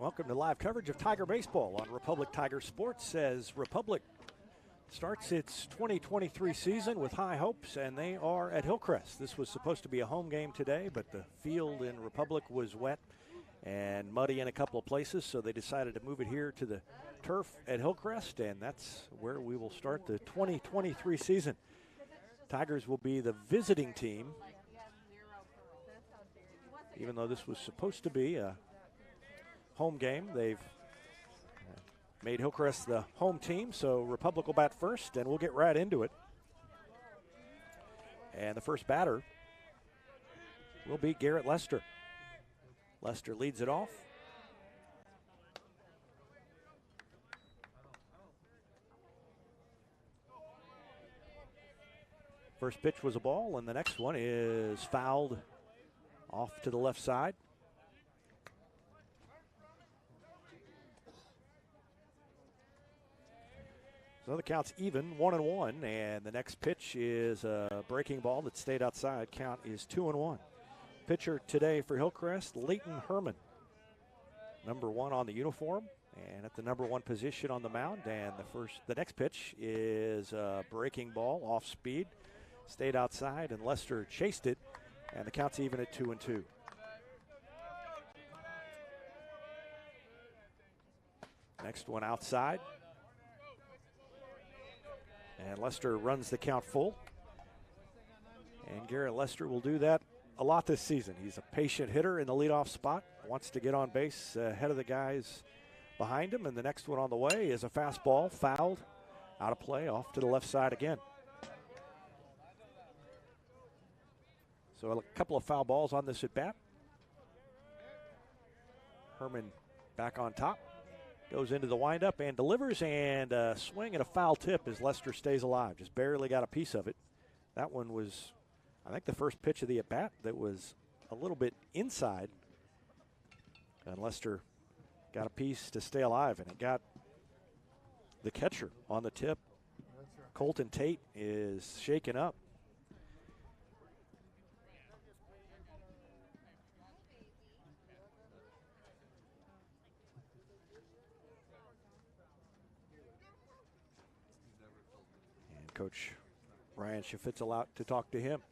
Welcome to live coverage of Tiger Baseball on Republic Tiger Sports as Republic starts its 2023 season with high hopes, and they are at Hillcrest. This was supposed to be a home game today, but the field in Republic was wet and muddy in a couple of places, so they decided to move it here to the turf at Hillcrest, and that's where we will start the 2023 season. Tigers will be the visiting team, even though this was supposed to be a home game. They've made Hillcrest the home team, so Republic will bat first, and we'll get right into it. And the first batter will be Garrett Lester. Lester leads it off. First pitch was a ball, and the next one is fouled off to the left side. So the count's even, 1-1, and the next pitch is a breaking ball that stayed outside. Count is 2-1. Pitcher today for Hillcrest, Leighton Herman. Number 1 on the uniform and at the number 1 position on the mound. And the next pitch is a breaking ball off speed, stayed outside, and Lester chased it, and the count's even at 2-2. Next one outside. And Lester runs the count full. And Garrett Lester will do that a lot this season. He's a patient hitter in the leadoff spot, wants to get on base ahead of the guys behind him. And the next one on the way is a fastball, fouled, out of play, off to the left side again. So a couple of foul balls on this at bat. Herman back on top. Goes into the windup and delivers, and a swing and a foul tip as Lester stays alive. Just barely got a piece of it. That one was, I think, the first pitch of the at-bat that was a little bit inside. And Lester got a piece to stay alive, and it got the catcher on the tip. Colton Tate is shaken up. Coach Ryan Schafitzel out to talk to him.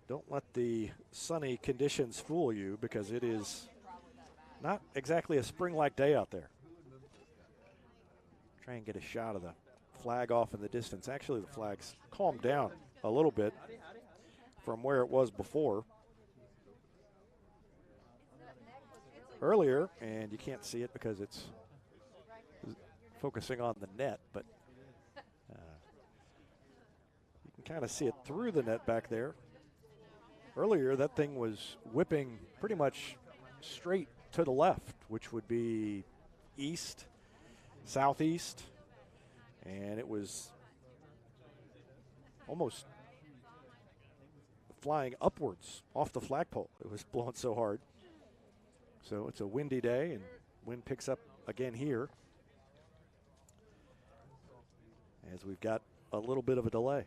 Don't let the sunny conditions fool you, because it is not exactly a spring-like day out there. Try and get a shot of the flag off in the distance. Actually, the flag's calmed down a little bit from where it was before. Earlier, and you can't see it because it's focusing on the net, but kind of see it through the net back there. Earlier, that thing was whipping pretty much straight to the left, which would be east, southeast, and it was almost flying upwards off the flagpole. It was blowing so hard. So it's a windy day, and wind picks up again here as we've got a little bit of a delay.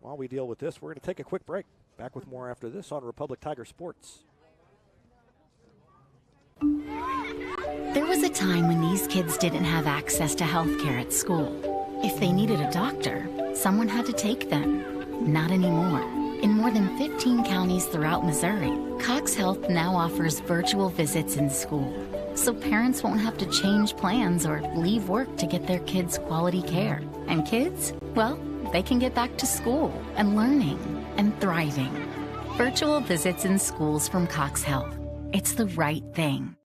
While we deal with this, we're going to take a quick break. Back with more after this on Republic Tiger Sports. There was a time when these kids didn't have access to health care at school. If they needed a doctor, someone had to take them. Not anymore. In more than 15 counties throughout Missouri, Cox Health now offers virtual visits in school, so parents won't have to change plans or leave work to get their kids quality care. And kids, well, they can get back to school and learning and thriving. Virtual visits in schools from Cox Health. It's the right thing.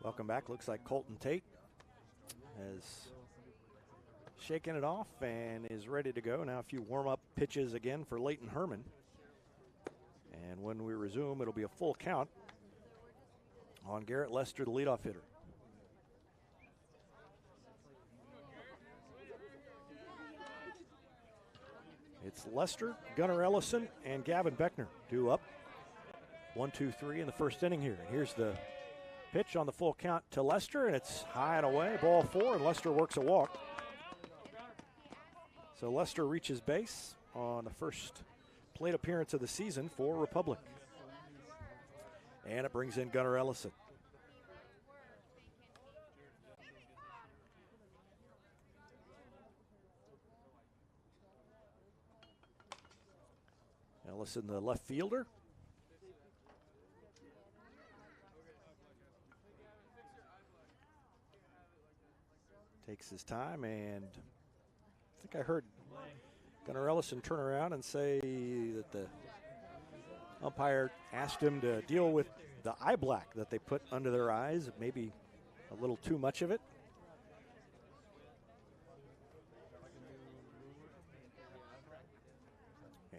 Welcome back. Looks like Colton Tate has shaken it off and is ready to go. Now a few warm-up pitches again for Leighton Herman. And when we resume, it'll be a full count on Garrett Lester, the leadoff hitter. It's Lester, Gunnar Ellison, and Gavin Beckner due up. 1-2-3 in the first inning here. And here's the pitch on the full count to Lester, and it's high and away. Ball 4, and Lester works a walk. So Lester reaches base on the first plate appearance of the season for Republic. And it brings in Gunnar Ellison. Ellison, the left fielder. Takes his time, and I think I heard Gunnar Ellison turn around and say that the umpire asked him to deal with the eye black that they put under their eyes, maybe a little too much of it.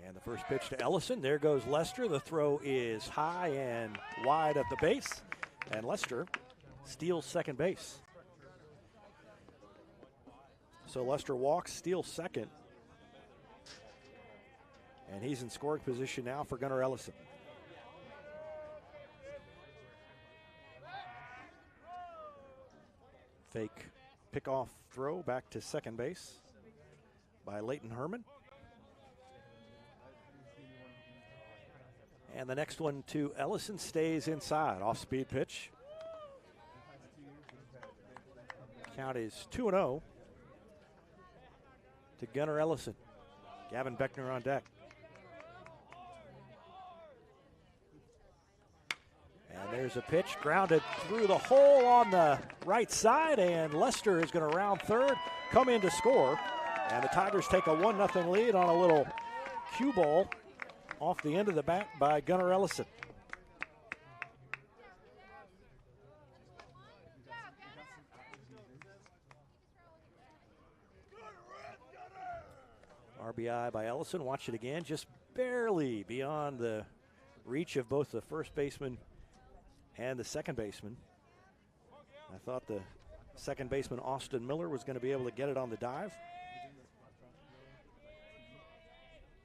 And the first pitch to Ellison. There goes Lester. The throw is high and wide at the base, and Lester steals second base. So Lester walks, steals second, and he's in scoring position now for Gunnar Ellison. Fake pickoff throw back to second base by Leighton Herman. And the next one to Ellison stays inside. Off-speed pitch. Count is 2-0 to Gunnar Ellison. Gavin Beckner on deck. And there's a pitch grounded through the hole on the right side, and Lester is going to round third, come in to score. And the Tigers take a 1-0 lead on a little cue ball off the end of the bat by Gunnar Ellison. RBI by Ellison. Watch it again. Just barely beyond the reach of both the first baseman and the second baseman. I thought the second baseman, Austin Miller, was going to be able to get it on the dive.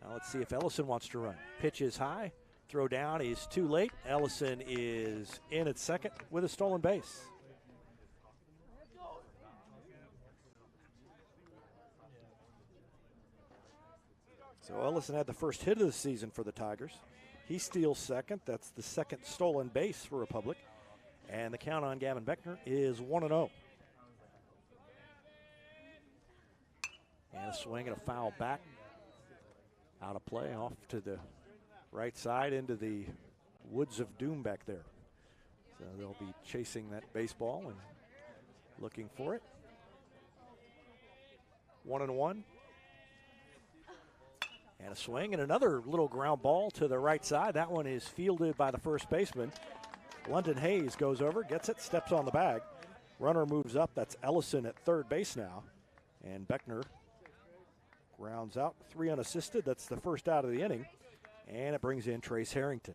Now let's see if Ellison wants to run. Pitch is high. Throw down is too late. Ellison is in at second with a stolen base. So Ellison had the first hit of the season for the Tigers. He steals second. That's the second stolen base for Republic. And the count on Gavin Beckner is 1-0. And a swing and a foul back. Out of play, off to the right side into the woods of doom back there. So they'll be chasing that baseball and looking for it. 1-1. And a swing and another little ground ball to the right side. That one is fielded by the first baseman. London Hayes goes over, gets it, steps on the bag. Runner moves up. That's Ellison at third base now. And Beckner grounds out, 3 unassisted. That's the first out of the inning. And it brings in Trace Harrington.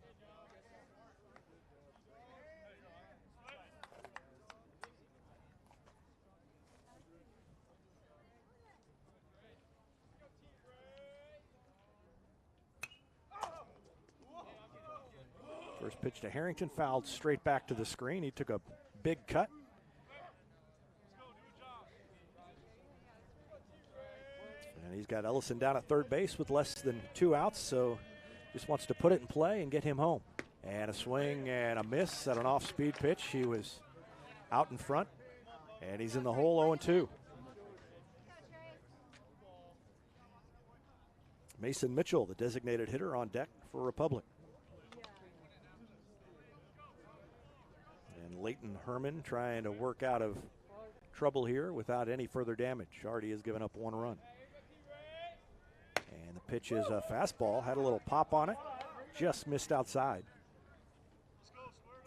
First pitch to Harrington, fouled straight back to the screen. He took a big cut. And he's got Ellison down at third base with less than 2 outs, so just wants to put it in play and get him home. And a swing and a miss at an off-speed pitch. He was out in front, and he's in the hole 0-2. Mason Mitchell, the designated hitter, on deck for Republic. And Leighton Herman trying to work out of trouble here without any further damage. Already has given up 1 run. And the pitch is a fastball, had a little pop on it, just missed outside.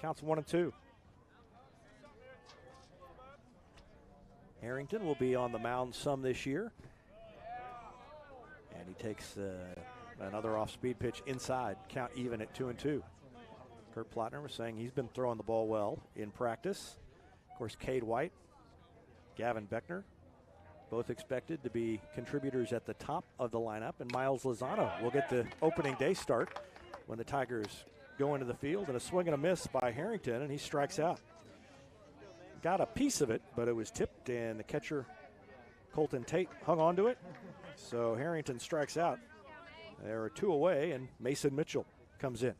Counts 1-2. Harrington will be on the mound some this year. And he takes another off-speed pitch inside, count even at 2-2. Kurt Plotner was saying he's been throwing the ball well in practice. Of course, Cade White, Gavin Beckner, both expected to be contributors at the top of the lineup. And Miles Lozano will get the opening day start when the Tigers go into the field. And a swing and a miss by Harrington, and he strikes out. Got a piece of it, but it was tipped, and the catcher Colton Tate hung on to it, so Harrington strikes out. There are 2 away, and Mason Mitchell comes in.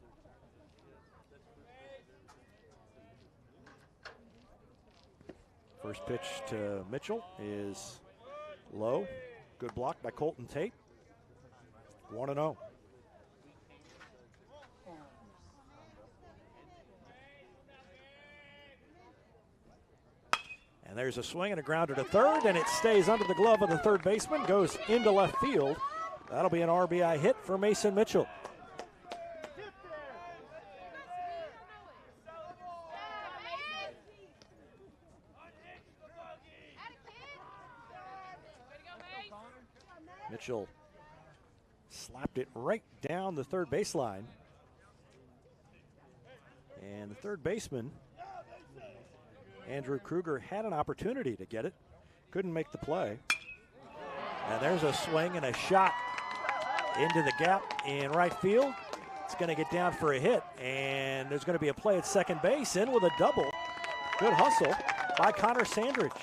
First pitch to Mitchell is low. Good block by Colton Tate. 1-0. And there's a swing and a grounder to third, and it stays under the glove of the third baseman, goes into left field. That'll be an RBI hit for Mason Mitchell. Mitchell slapped it right down the third baseline. And the third baseman, Andrew Kruger, had an opportunity to get it. Couldn't make the play. And there's a swing and a shot into the gap in right field. It's going to get down for a hit. And there's going to be a play at second base. In with a double. Good hustle by Connor Sandridge.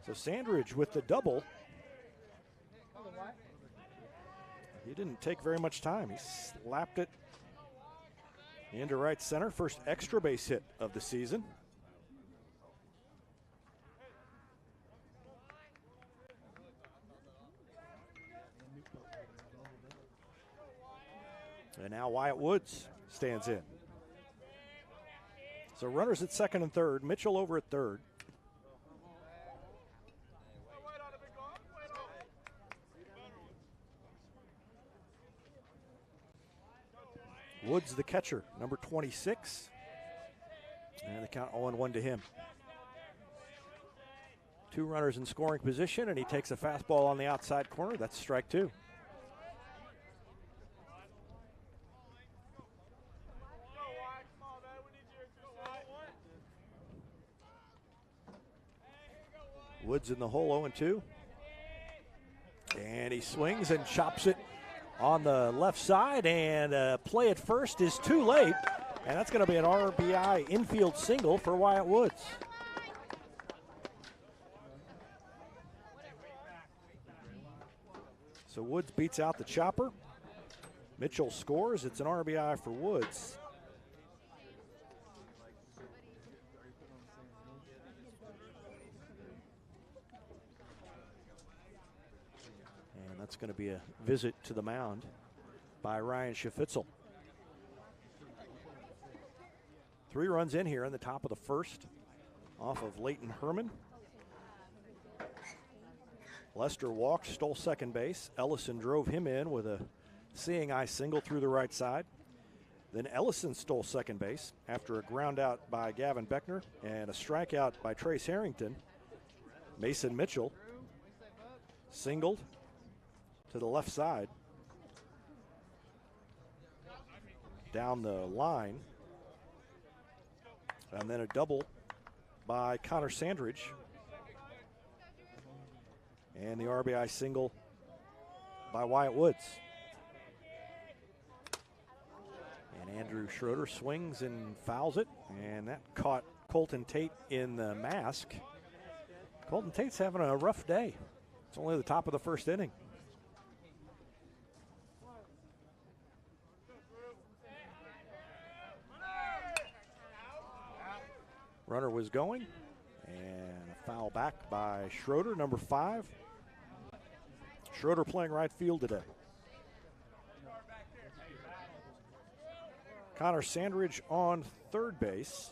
So Sandridge with the double. He didn't take very much time. He slapped it into right center. First extra base hit of the season. And now Wyatt Woods stands in. So runners at second and third. Mitchell over at third. Woods, the catcher, number 26. And the count 0-1 to him. 2 runners in scoring position, and he takes a fastball on the outside corner. That's strike 2. Woods in the hole, 0-2. And he swings and chops it on the left side, and play at first is too late, and that's going to be an RBI infield single for Wyatt Woods. So Woods beats out the chopper. Mitchell scores. It's an RBI for Woods. That's going to be a visit to the mound by Ryan Schafitzel. 3 runs in here in the top of the first off of Leighton Herman. Lester walked, stole second base. Ellison drove him in with a seeing eye single through the right side. Then Ellison stole second base after a ground out by Gavin Beckner and a strikeout by Trace Harrington. Mason Mitchell singled to the left side, down the line, and then a double by Connor Sandridge, and the RBI single by Wyatt Woods. And Andrew Schroeder swings and fouls it, and that caught Colton Tate in the mask. Colton Tate's having a rough day. It's only the top of the first inning. Runner was going, and a foul back by Schroeder, number 5. Schroeder playing right field today. Connor Sandridge on third base.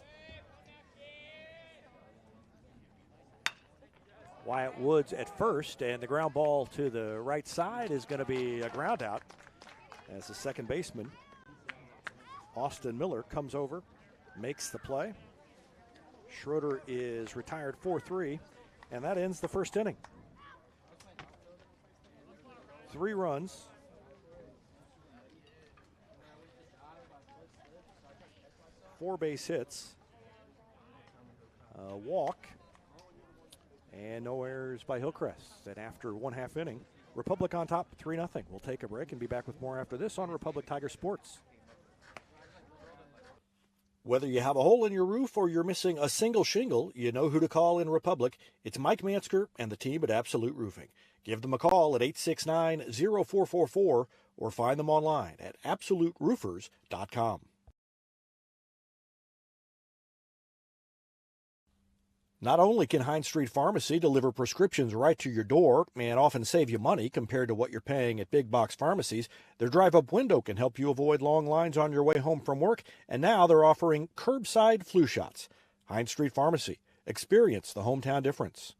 Wyatt Woods at first, and the ground ball to the right side is going to be a ground out as the second baseman, Austin Miller, comes over, makes the play. Schroeder is retired 4-3, and that ends the first inning. 3 runs. Four base hits. A walk. And no errors by Hillcrest. And after 1/2 inning, Republic on top 3-0. We'll take a break and be back with more after this on Republic Tiger Sports. Whether you have a hole in your roof or you're missing a single shingle, you know who to call in Republic. It's Mike Mansker and the team at Absolute Roofing. Give them a call at 869-0444 or find them online at absoluteroofers.com. Not only can Hines Street Pharmacy deliver prescriptions right to your door and often save you money compared to what you're paying at big box pharmacies, their drive-up window can help you avoid long lines on your way home from work, and now they're offering curbside flu shots. Hines Street Pharmacy. Experience the hometown difference.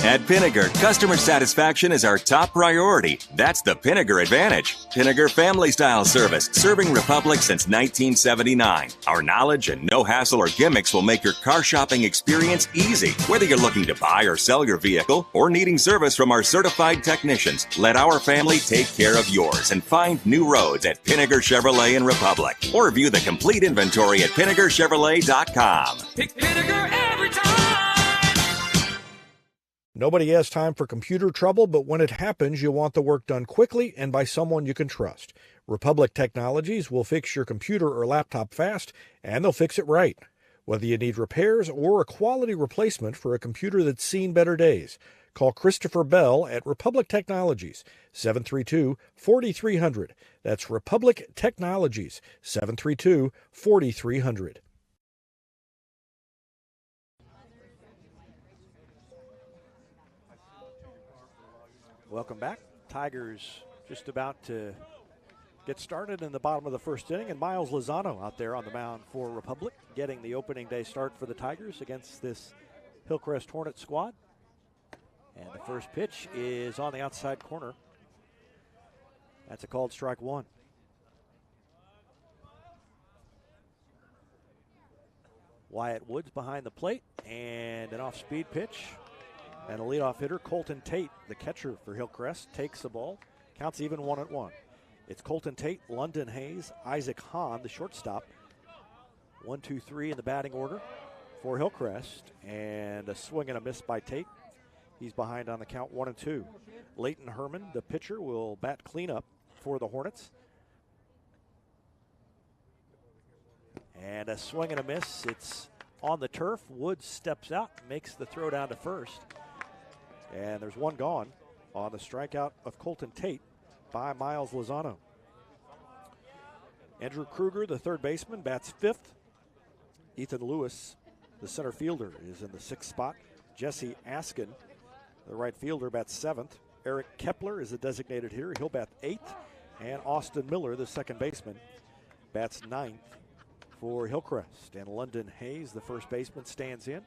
At Pinnaker, customer satisfaction is our top priority. That's the Pinnaker Advantage. Pinnaker Family Style Service, serving Republic since 1979. Our knowledge and no hassle or gimmicks will make your car shopping experience easy. Whether you're looking to buy or sell your vehicle or needing service from our certified technicians, let our family take care of yours and find new roads at Pinnaker Chevrolet in Republic. Or view the complete inventory at PinnakerChevrolet.com. Pick Pinnaker every time. Nobody has time for computer trouble, but when it happens, you want the work done quickly and by someone you can trust. Republic Technologies will fix your computer or laptop fast, and they'll fix it right. Whether you need repairs or a quality replacement for a computer that's seen better days, call Christopher Bell at Republic Technologies, 732-4300. That's Republic Technologies, 732-4300. Welcome back. Tigers just about to get started in the bottom of the first inning, and Miles Lozano out there on the mound for Republic, getting the opening day start for the Tigers against this Hillcrest Hornet squad. And the first pitch is on the outside corner. That's a called strike one. Wyatt Woods behind the plate, and an off-speed pitch. And a leadoff hitter, Colton Tate, the catcher for Hillcrest, takes the ball. Counts even 1-1. It's Colton Tate, London Hayes, Isaac Hahn, the shortstop. 1-2-3 in the batting order for Hillcrest. And a swing and a miss by Tate. He's behind on the count 1-2. Leighton Herman, the pitcher, will bat cleanup for the Hornets. And a swing and a miss. It's on the turf. Woods steps out, makes the throw down to first. And there's one gone on the strikeout of Colton Tate by Miles Lozano. Andrew Kruger, the third baseman, bats fifth. Ethan Lewis, the center fielder, is in the sixth spot. Jesse Askin, the right fielder, bats seventh. Eric Kepler is the designated hitter. He'll bat eighth. And Austin Miller, the second baseman, bats ninth for Hillcrest. And London Hayes, the first baseman, stands in.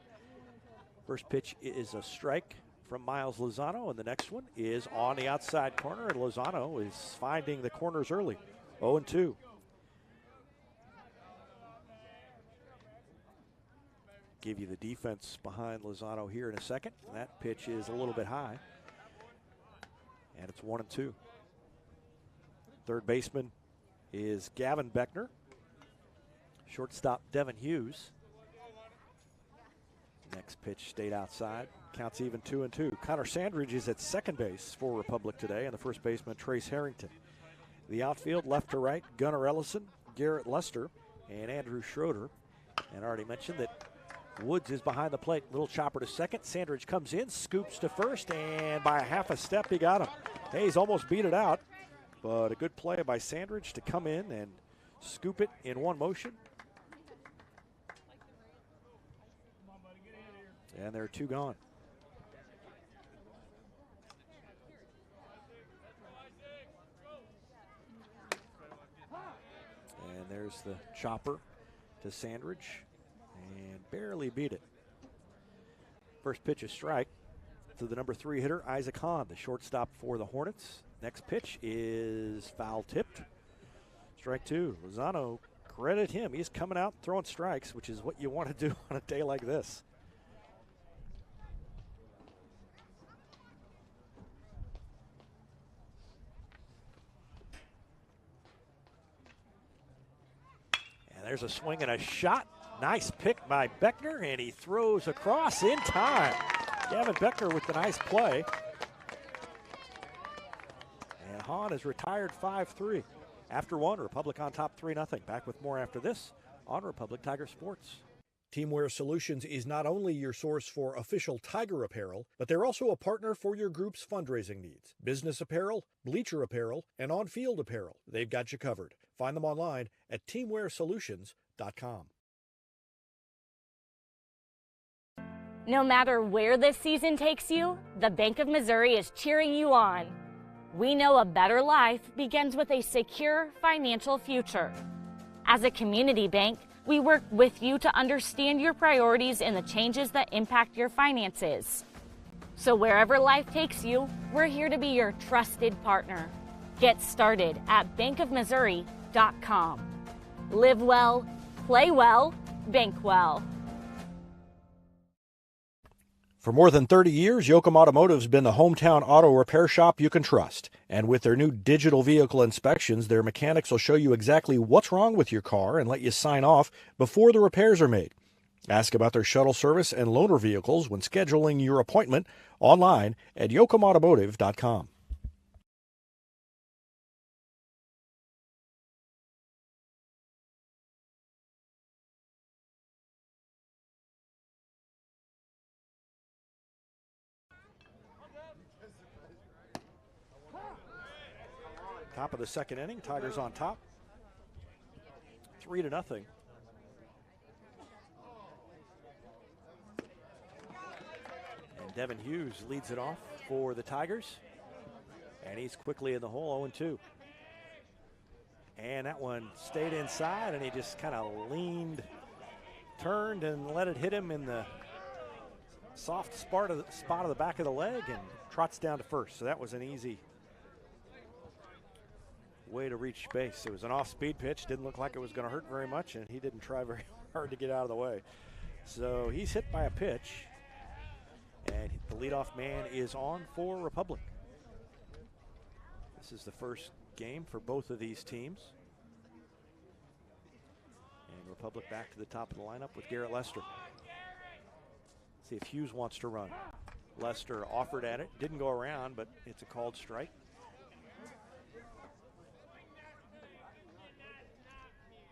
First pitch is a strike from Miles Lozano, and the next one is on the outside corner, and Lozano is finding the corners early. 0-2. Give you the defense behind Lozano here in a second. That pitch is a little bit high, and it's 1-2. Third baseman is Gavin Beckner. Shortstop Devin Hughes. Next pitch stayed outside. Counts even 2-2. Connor Sandridge is at second base for Republic today, and the first baseman, Trace Harrington. The outfield, left to right, Gunnar Ellison, Garrett Lester, and Andrew Schroeder. And I already mentioned that Woods is behind the plate. Little chopper to second. Sandridge comes in, scoops to first, and by a half a step, he got him. Hayes almost beat it out, but a good play by Sandridge to come in and scoop it in one motion. And there are two gone. And there's the chopper to Sandridge, and barely beat it. First pitch is strike to the number 3 hitter, Isaac Hahn, the shortstop for the Hornets. Next pitch is foul tipped. Strike 2. Lozano, credit him. He's coming out throwing strikes, which is what you want to do on a day like this. There's a swing and a shot. Nice pick by Beckner, and he throws across in time. Gavin Beckner with the nice play. And Hahn is retired 5-3. After one, Republic on top 3-0. Back with more after this on Republic Tiger Sports. Teamwear Solutions is not only your source for official Tiger apparel, but they're also a partner for your group's fundraising needs. Business apparel, bleacher apparel, and on-field apparel. They've got you covered. Find them online at teamwearsolutions.com. No matter where this season takes you, the Bank of Missouri is cheering you on. We know a better life begins with a secure financial future. As a community bank, we work with you to understand your priorities and the changes that impact your finances. So wherever life takes you, we're here to be your trusted partner. Get started at bankofmissouri.com. Live well, play well, bank well. For more than 30 years, Yoakum Automotive's been the hometown auto repair shop you can trust. And with their new digital vehicle inspections, their mechanics will show you exactly what's wrong with your car and let you sign off before the repairs are made. Ask about their shuttle service and loaner vehicles when scheduling your appointment online at yoakumautomotive.com. Top of the second inning, Tigers on top, 3-0. And Devin Hughes leads it off for the Tigers, and he's quickly in the hole, 0-2. And that one stayed inside, and he just kind of leaned, turned, and let it hit him in the soft spot of the back of the leg, and trots down to first. So that was an easy way to reach base. It was an off-speed pitch. Didn't look like it was going to hurt very much, and he didn't try very hard to get out of the way. So he's hit by a pitch, and the leadoff man is on for Republic. This is the first game for both of these teams. And Republic back to the top of the lineup with Garrett Lester. See if Hughes wants to run. Lester offered at it, didn't go around, but it's a called strike.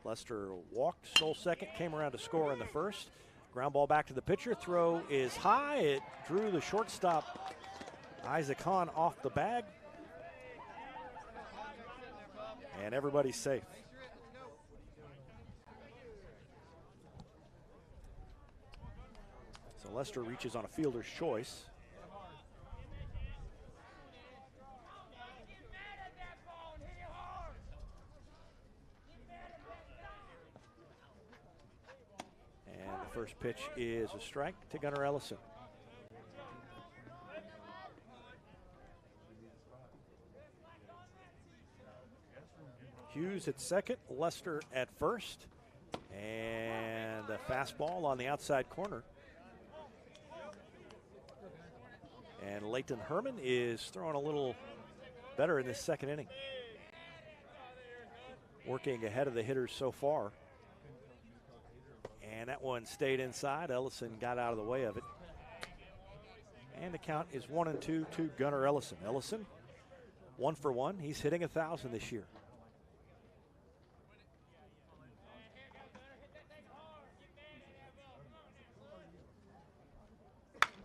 Lester walked, stole second, came around to score in the first. Ground ball back to the pitcher. Throw is high. It drew the shortstop, Isaac Hahn, off the bag. And everybody's safe. So Lester reaches on a fielder's choice. First pitch is a strike to Gunnar Ellison. Hughes at second, Lester at first, and a fastball on the outside corner. And Leighton Herman is throwing a little better in this second inning, working ahead of the hitters so far. And that one stayed inside. Ellison got out of the way of it. And the count is 1-2 to Gunnar Ellison. Ellison, 1 for 1. He's hitting 1,000 this year.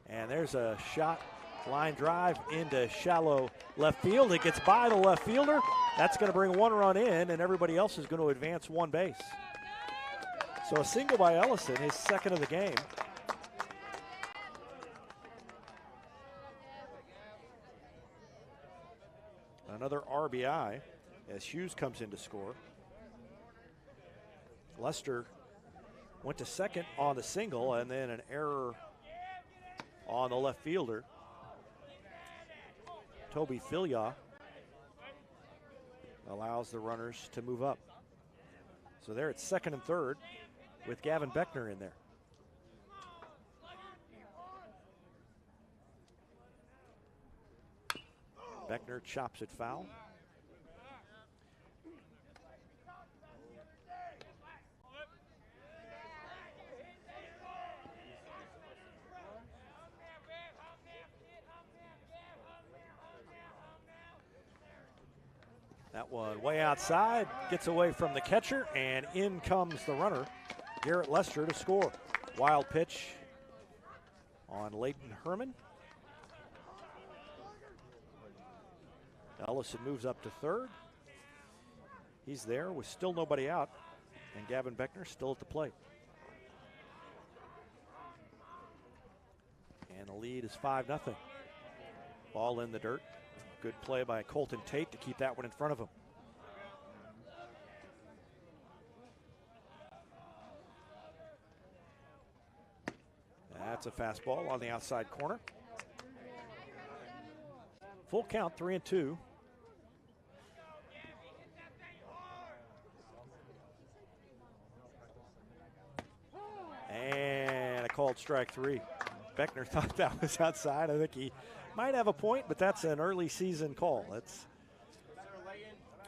And there's a shot, line drive into shallow left field. It gets by the left fielder. That's going to bring one run in, and everybody else is going to advance one base. So a single by Ellison, his second of the game. Another RBI as Hughes comes in to score. Lester went to second on the single, and then an error on the left fielder. Toby Filia allows the runners to move up. So they're at second and third with Gavin Beckner in there. Beckner chops it foul. That one way outside, gets away from the catcher, and in comes the runner, Garrett Lester, to score. Wild pitch on Leighton Herman. Ellison moves up to third. He's there with still nobody out, and Gavin Beckner still at the plate. And the lead is 5-0. Ball in the dirt. Good play by Colton Tate to keep that one in front of him. That's a fastball on the outside corner. Full count, 3-2. And a called strike 3. Beckner thought that was outside. I think he might have a point, but that's an early season call. That's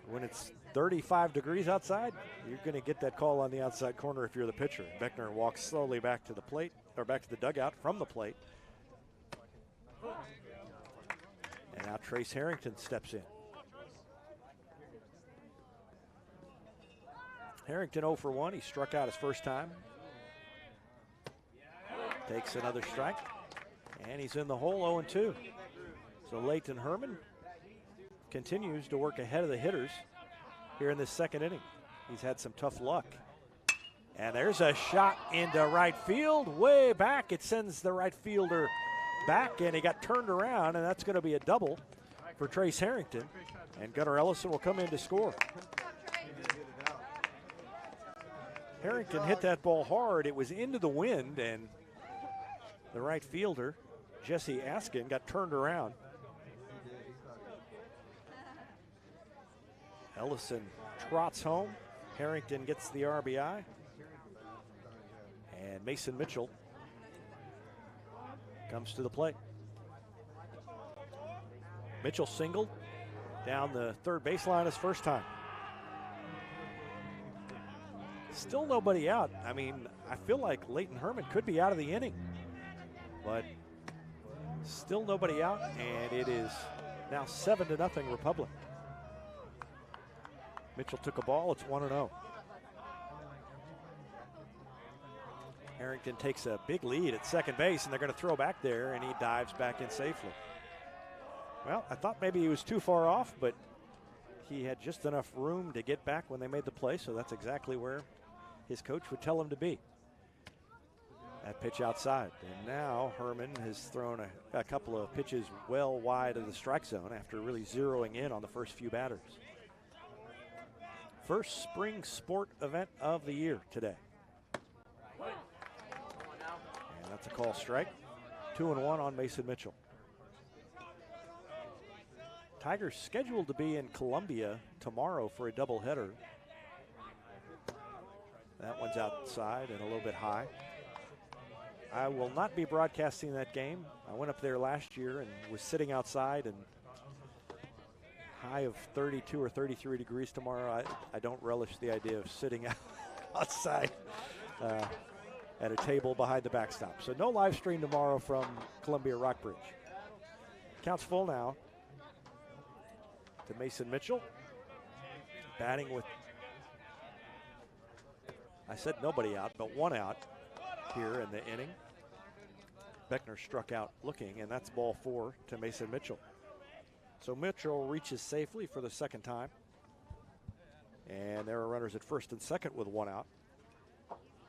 when it's 35 degrees outside, you're going to get that call on the outside corner if you're the pitcher. Beckner walks slowly back to the plate, or back to the dugout from the plate. And now Trace Harrington steps in. Harrington 0 for 1. He struck out his first time. Takes another strike, and he's in the hole 0-2. So Leighton Herman continues to work ahead of the hitters here in this second inning. He's had some tough luck. And there's a shot into right field, way back. It sends the right fielder back, and he got turned around, and that's going to be a double for Trace Harrington. And Gunnar Ellison will come in to score. Harrington hit that ball hard. It was into the wind, and the right fielder, Jesse Askin, got turned around. Ellison trots home. Harrington gets the RBI. And Mason Mitchell comes to the plate. Mitchell singled down the third baseline his first time. Still nobody out. I mean, I feel like Leighton Herman could be out of the inning. But still nobody out, and it is now 7-0 Republic. Mitchell took a ball. It's 1-0. Harrington takes a big lead at second base, and they're going to throw back there, and he dives back in safely. Well, I thought maybe he was too far off, but he had just enough room to get back when they made the play, so that's exactly where his coach would tell him to be. That pitch outside. And now Herman has thrown a couple of pitches well wide of the strike zone after really zeroing in on the first few batters. First spring sport event of the year today. And that's a call strike. 2-1 on Mason Mitchell. Tigers scheduled to be in Columbia tomorrow for a doubleheader. That one's outside and a little bit high. I will not be broadcasting that game. I went up there last year and was sitting outside, and high of 32 or 33 degrees tomorrow. I don't relish the idea of sitting outside at a table behind the backstop. So no live stream tomorrow from Columbia Rockbridge. Counts full now to Mason Mitchell. Batting with, I said nobody out, but one out here in the inning. Beckner struck out looking, and that's ball 4 to Mason Mitchell. So Mitchell reaches safely for the second time. And there are runners at first and second with one out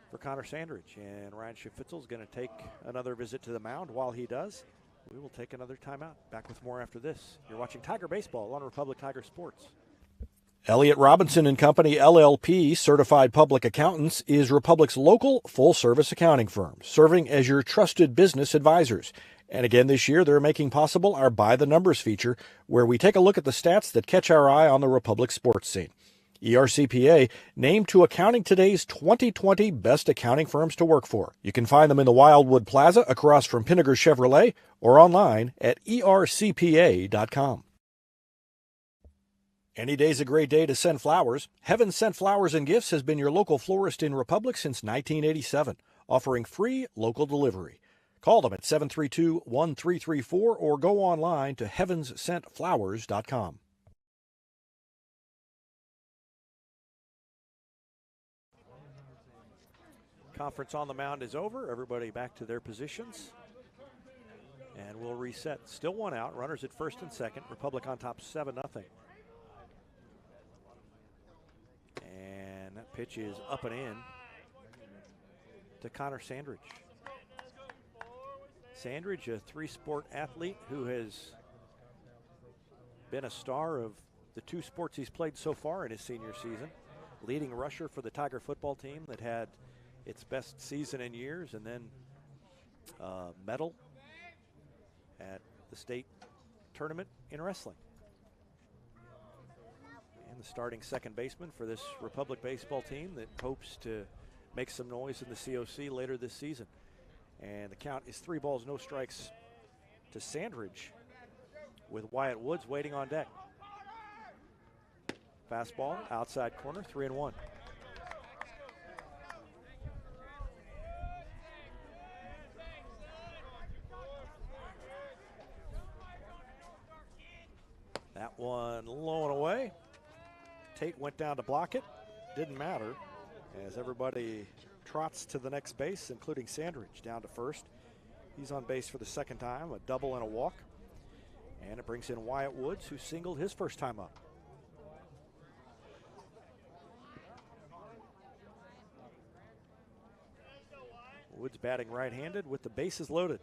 for Connor Sandridge. And Ryan Schifitzel is going to take another visit to the mound. While he does, we will take another timeout. Back with more after this. You're watching Tiger Baseball on Republic Tiger Sports. Elliott Robinson and Company, LLP, Certified Public Accountants, is Republic's local full-service accounting firm, serving as your trusted business advisors. And again this year, they're making possible our By the Numbers feature, where we take a look at the stats that catch our eye on the Republic sports scene. ERCPA named to Accounting Today's 2020 Best Accounting Firms to Work For. You can find them in the Wildwood Plaza across from Pinnager Chevrolet or online at ercpa.com. Any day's a great day to send flowers. Heaven Sent Flowers and Gifts has been your local florist in Republic since 1987, offering free local delivery. Call them at 732-1334 or go online to heavenssentflowers.com. Conference on the mound is over. Everybody back to their positions. And we'll reset. Still one out. Runners at first and second. Republic on top 7-0. And that pitch is up and in to Connor Sandridge. Sandridge, a three-sport athlete who has been a star of the 2 sports he's played so far in his senior season. Leading rusher for the Tiger football team that had its best season in years, and then medal at the state tournament in wrestling. And the starting second baseman for this Republic baseball team that hopes to make some noise in the COC later this season. And the count is 3 balls, no strikes to Sandridge, with Wyatt Woods waiting on deck. Fastball, outside corner, 3-1. That one low and away. Tate went down to block it. Didn't matter as everybody trots to the next base, including Sandridge down to first. He's on base for the second time, a double and a walk. And it brings in Wyatt Woods, who singled his first time up. Woods batting right-handed with the bases loaded.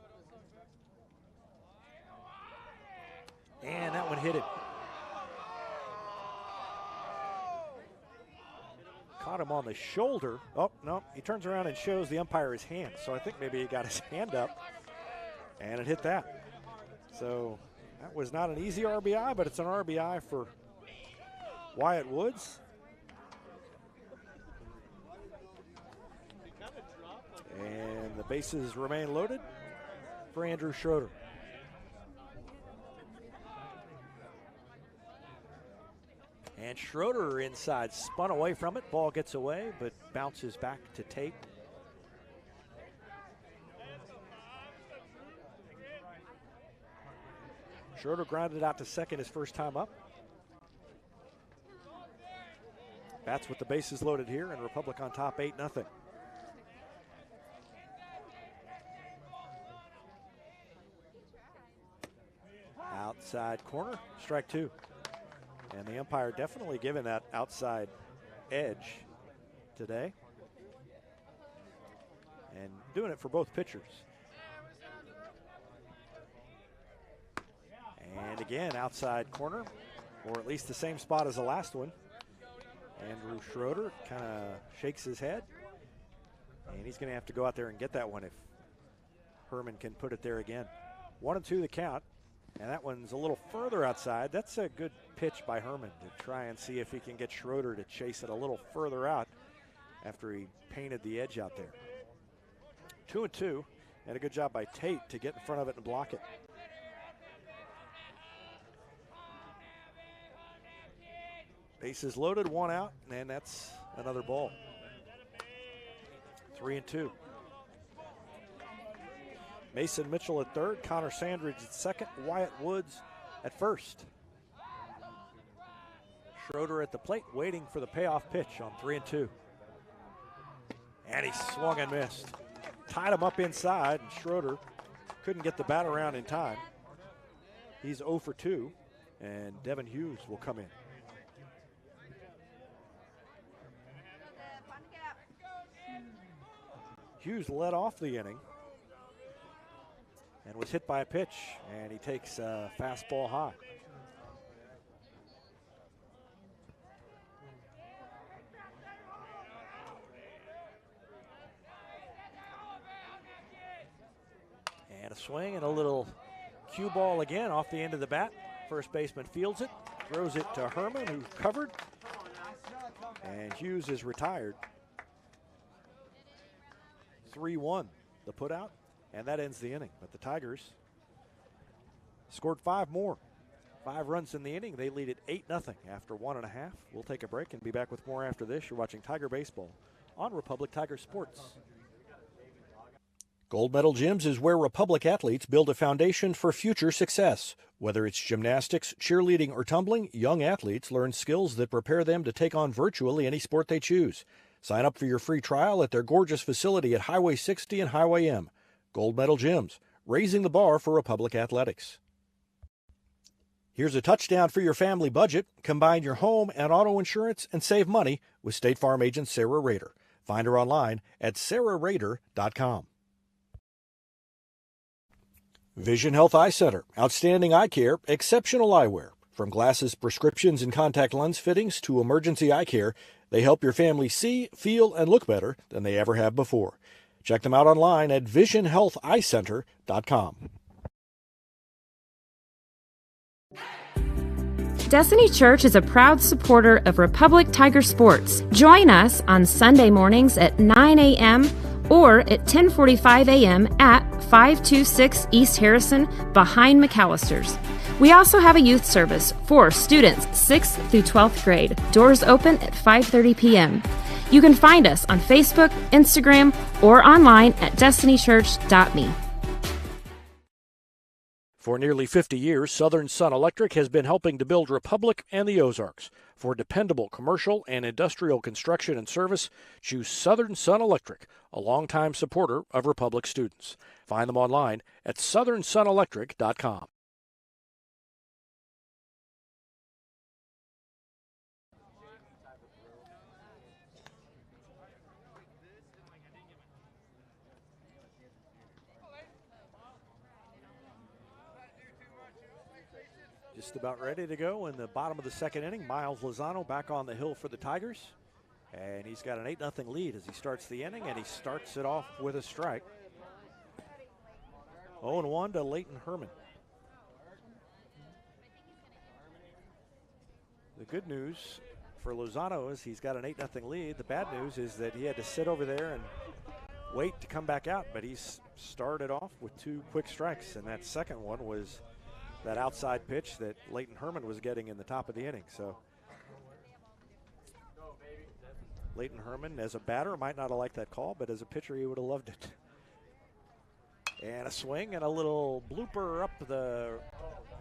And that one hit it. Caught him on the shoulder. Oh, no, he turns around and shows the umpire his hand. So I think maybe he got his hand up, and it hit that. So that was not an easy RBI, but it's an RBI for Wyatt Woods. And the bases remain loaded for Andrew Schroeder. And Schroeder inside, spun away from it. Ball gets away, but bounces back to Tate. Schroeder grounded out to second his first time up. Bats with the bases loaded here, and Republic on top 8-0. Outside corner, strike 2. And the umpire definitely giving that outside edge today. And doing it for both pitchers. And again, outside corner, or at least the same spot as the last one. Andrew Schroeder kind of shakes his head. And he's going to have to go out there and get that one if Herman can put it there again. 1-2 the count. And that one's a little further outside. That's a good pitch by Herman to try and see if he can get Schroeder to chase it a little further out after he painted the edge out there. 2-2, and a good job by Tate to get in front of it and block it. Bases loaded, 1 out, and that's another ball. 3-2. Mason Mitchell at third, Connor Sandridge at second, Wyatt Woods at first. Schroeder at the plate, waiting for the payoff pitch on 3-2. And he swung and missed. Tied him up inside, and Schroeder couldn't get the bat around in time. He's 0 for 2, and Devin Hughes will come in. Hughes led off the inning and was hit by a pitch, and he takes a fastball high. And a swing and a little cue ball again off the end of the bat. First baseman fields it, throws it to Herman, who covered, and Hughes is retired. 3-1 the put out, and that ends the inning. But the Tigers scored 5 more. 5 runs in the inning. They lead it 8-0 after 1.5. We'll take a break and be back with more after this. You're watching Tiger Baseball on Republic Tiger Sports. Gold Medal Gyms is where Republic athletes build a foundation for future success. Whether it's gymnastics, cheerleading, or tumbling, young athletes learn skills that prepare them to take on virtually any sport they choose. Sign up for your free trial at their gorgeous facility at Highway 60 and Highway M. Gold medal gyms, raising the bar for Republic athletics. Here's a touchdown for your family budget. Combine your home and auto insurance and save money with State Farm agent Sarah Rader. Find her online at sarahrader.com. Vision Health Eye Center. Outstanding eye care, exceptional eyewear. From glasses, prescriptions, and contact lens fittings to emergency eye care, they help your family see, feel, and look better than they ever have before. Check them out online at visionhealtheyecenter.com. Destiny Church is a proud supporter of Republic Tiger Sports. Join us on Sunday mornings at 9 a.m. or at 10:45 a.m. at 526 East Harrison behind McAllister's. We also have a youth service for students 6th through 12th grade. Doors open at 5:30 p.m. You can find us on Facebook, Instagram, or online at destinychurch.me. For nearly 50 years, Southern Sun Electric has been helping to build Republic and the Ozarks. For dependable commercial and industrial construction and service, choose Southern Sun Electric, a longtime supporter of Republic students. Find them online at southernsunelectric.com. Just about ready to go in the bottom of the second inning. Miles Lozano back on the hill for the Tigers. And he's got an 8-0 lead as he starts the inning, and he starts it off with a strike. 0-1 to Leighton Herman. The good news for Lozano is he's got an 8-0 lead. The bad news is that he had to sit over there and wait to come back out, but he's started off with 2 quick strikes, and that second one was that outside pitch that Leighton Herman was getting in the top of the inning. So Leighton Herman, as a batter, might not have liked that call, but as a pitcher, he would have loved it. And a swing and a little blooper up the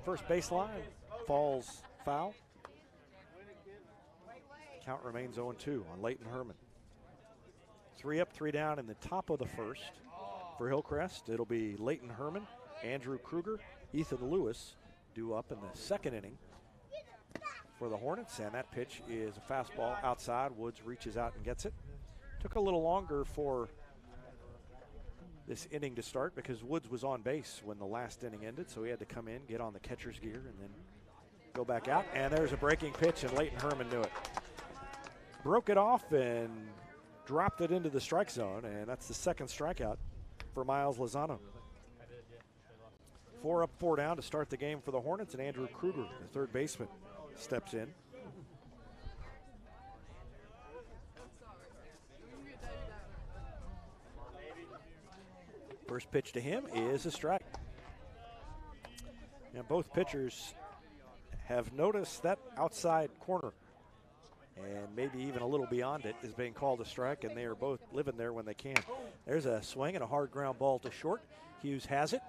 first baseline. Falls foul. Count remains 0-2 on Leighton Herman. 3 up, 3 down in the top of the first for Hillcrest. It'll be Leighton Herman, Andrew Kruger, Ethan Lewis due up in the second inning for the Hornets, and that pitch is a fastball outside. Woods reaches out and gets it. Took a little longer for this inning to start because Woods was on base when the last inning ended, so he had to come in, get on the catcher's gear, and then go back out. And there's a breaking pitch, and Leighton Herman knew it. Broke it off and dropped it into the strike zone, and that's the second strikeout for Miles Lozano. 4 up, 4 down to start the game for the Hornets, and Andrew Kruger, the third baseman, steps in. First pitch to him is a strike. And both pitchers have noticed that outside corner, and maybe even a little beyond it, is being called a strike, and they are both living there when they can. There's a swing and a hard ground ball to short. Hughes has it.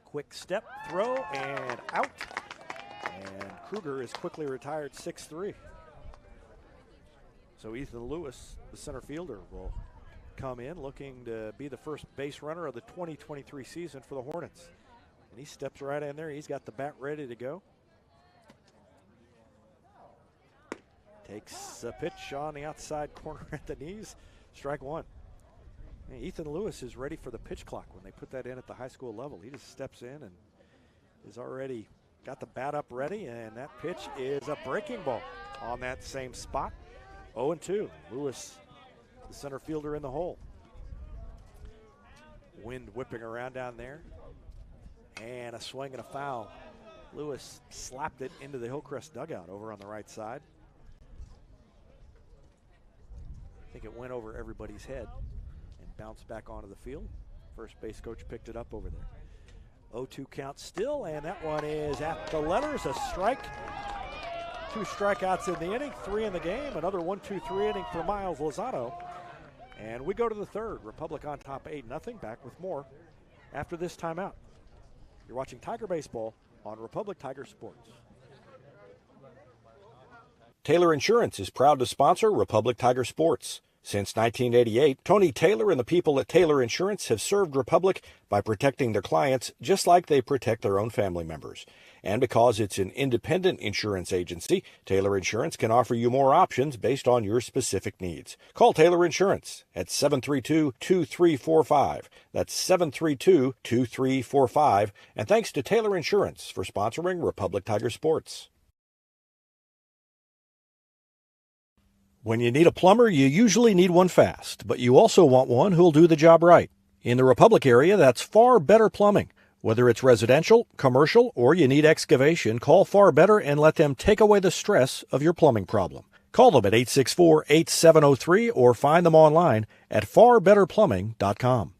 Quick step, throw, and out. And Kruger is quickly retired 6-3. So Ethan Lewis, the center fielder, will come in looking to be the first base runner of the 2023 season for the Hornets. And he steps right in there. He's got the bat ready to go. Takes a pitch on the outside corner at the knees. Strike 1. And Ethan Lewis is ready for the pitch clock when they put that in at the high school level. He just steps in and is already got the bat up ready, and that pitch is a breaking ball on that same spot. 0-2. Lewis, the center fielder, in the hole. Wind whipping around down there. And a swing and a foul. Lewis slapped it into the Hillcrest dugout over on the right side. I think it went over everybody's head and bounced back onto the field. First base coach picked it up over there. 0-2 count still, and that one is at the letters, a strike. 2 strikeouts in the inning, 3 in the game. Another 1-2-3 inning for Miles Lozano. And we go to the third. Republic on top 8-0. Back with more after this timeout. You're watching Tiger Baseball on Republic Tiger Sports. Taylor Insurance is proud to sponsor Republic Tiger Sports. Since 1988, Tony Taylor and the people at Taylor Insurance have served Republic by protecting their clients just like they protect their own family members. And because it's an independent insurance agency, Taylor Insurance can offer you more options based on your specific needs. Call Taylor Insurance at 732-2345. That's 732-2345. And thanks to Taylor Insurance for sponsoring Republic Tiger Sports. When you need a plumber, you usually need one fast, but you also want one who'll do the job right. In the Republic area, that's Far Better Plumbing. Whether it's residential, commercial, or you need excavation, call Far Better and let them take away the stress of your plumbing problem. Call them at 864-8703 or find them online at farbetterplumbing.com.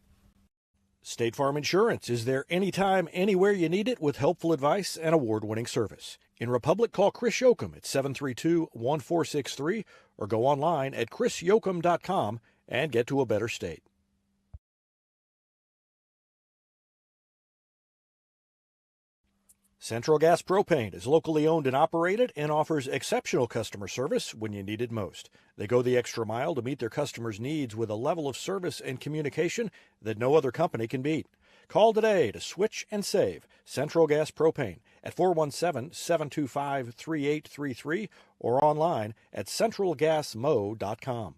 State Farm Insurance is there anytime, anywhere you need it with helpful advice and award-winning service. In Republic, call Chris Yoakum at 732-1463 or go online at chrisyoakum.com and get to a better state. Central Gas Propane is locally owned and operated and offers exceptional customer service when you need it most. They go the extra mile to meet their customers' needs with a level of service and communication that no other company can beat. Call today to switch and save Central Gas Propane at 417-725-3833 or online at centralgasmo.com.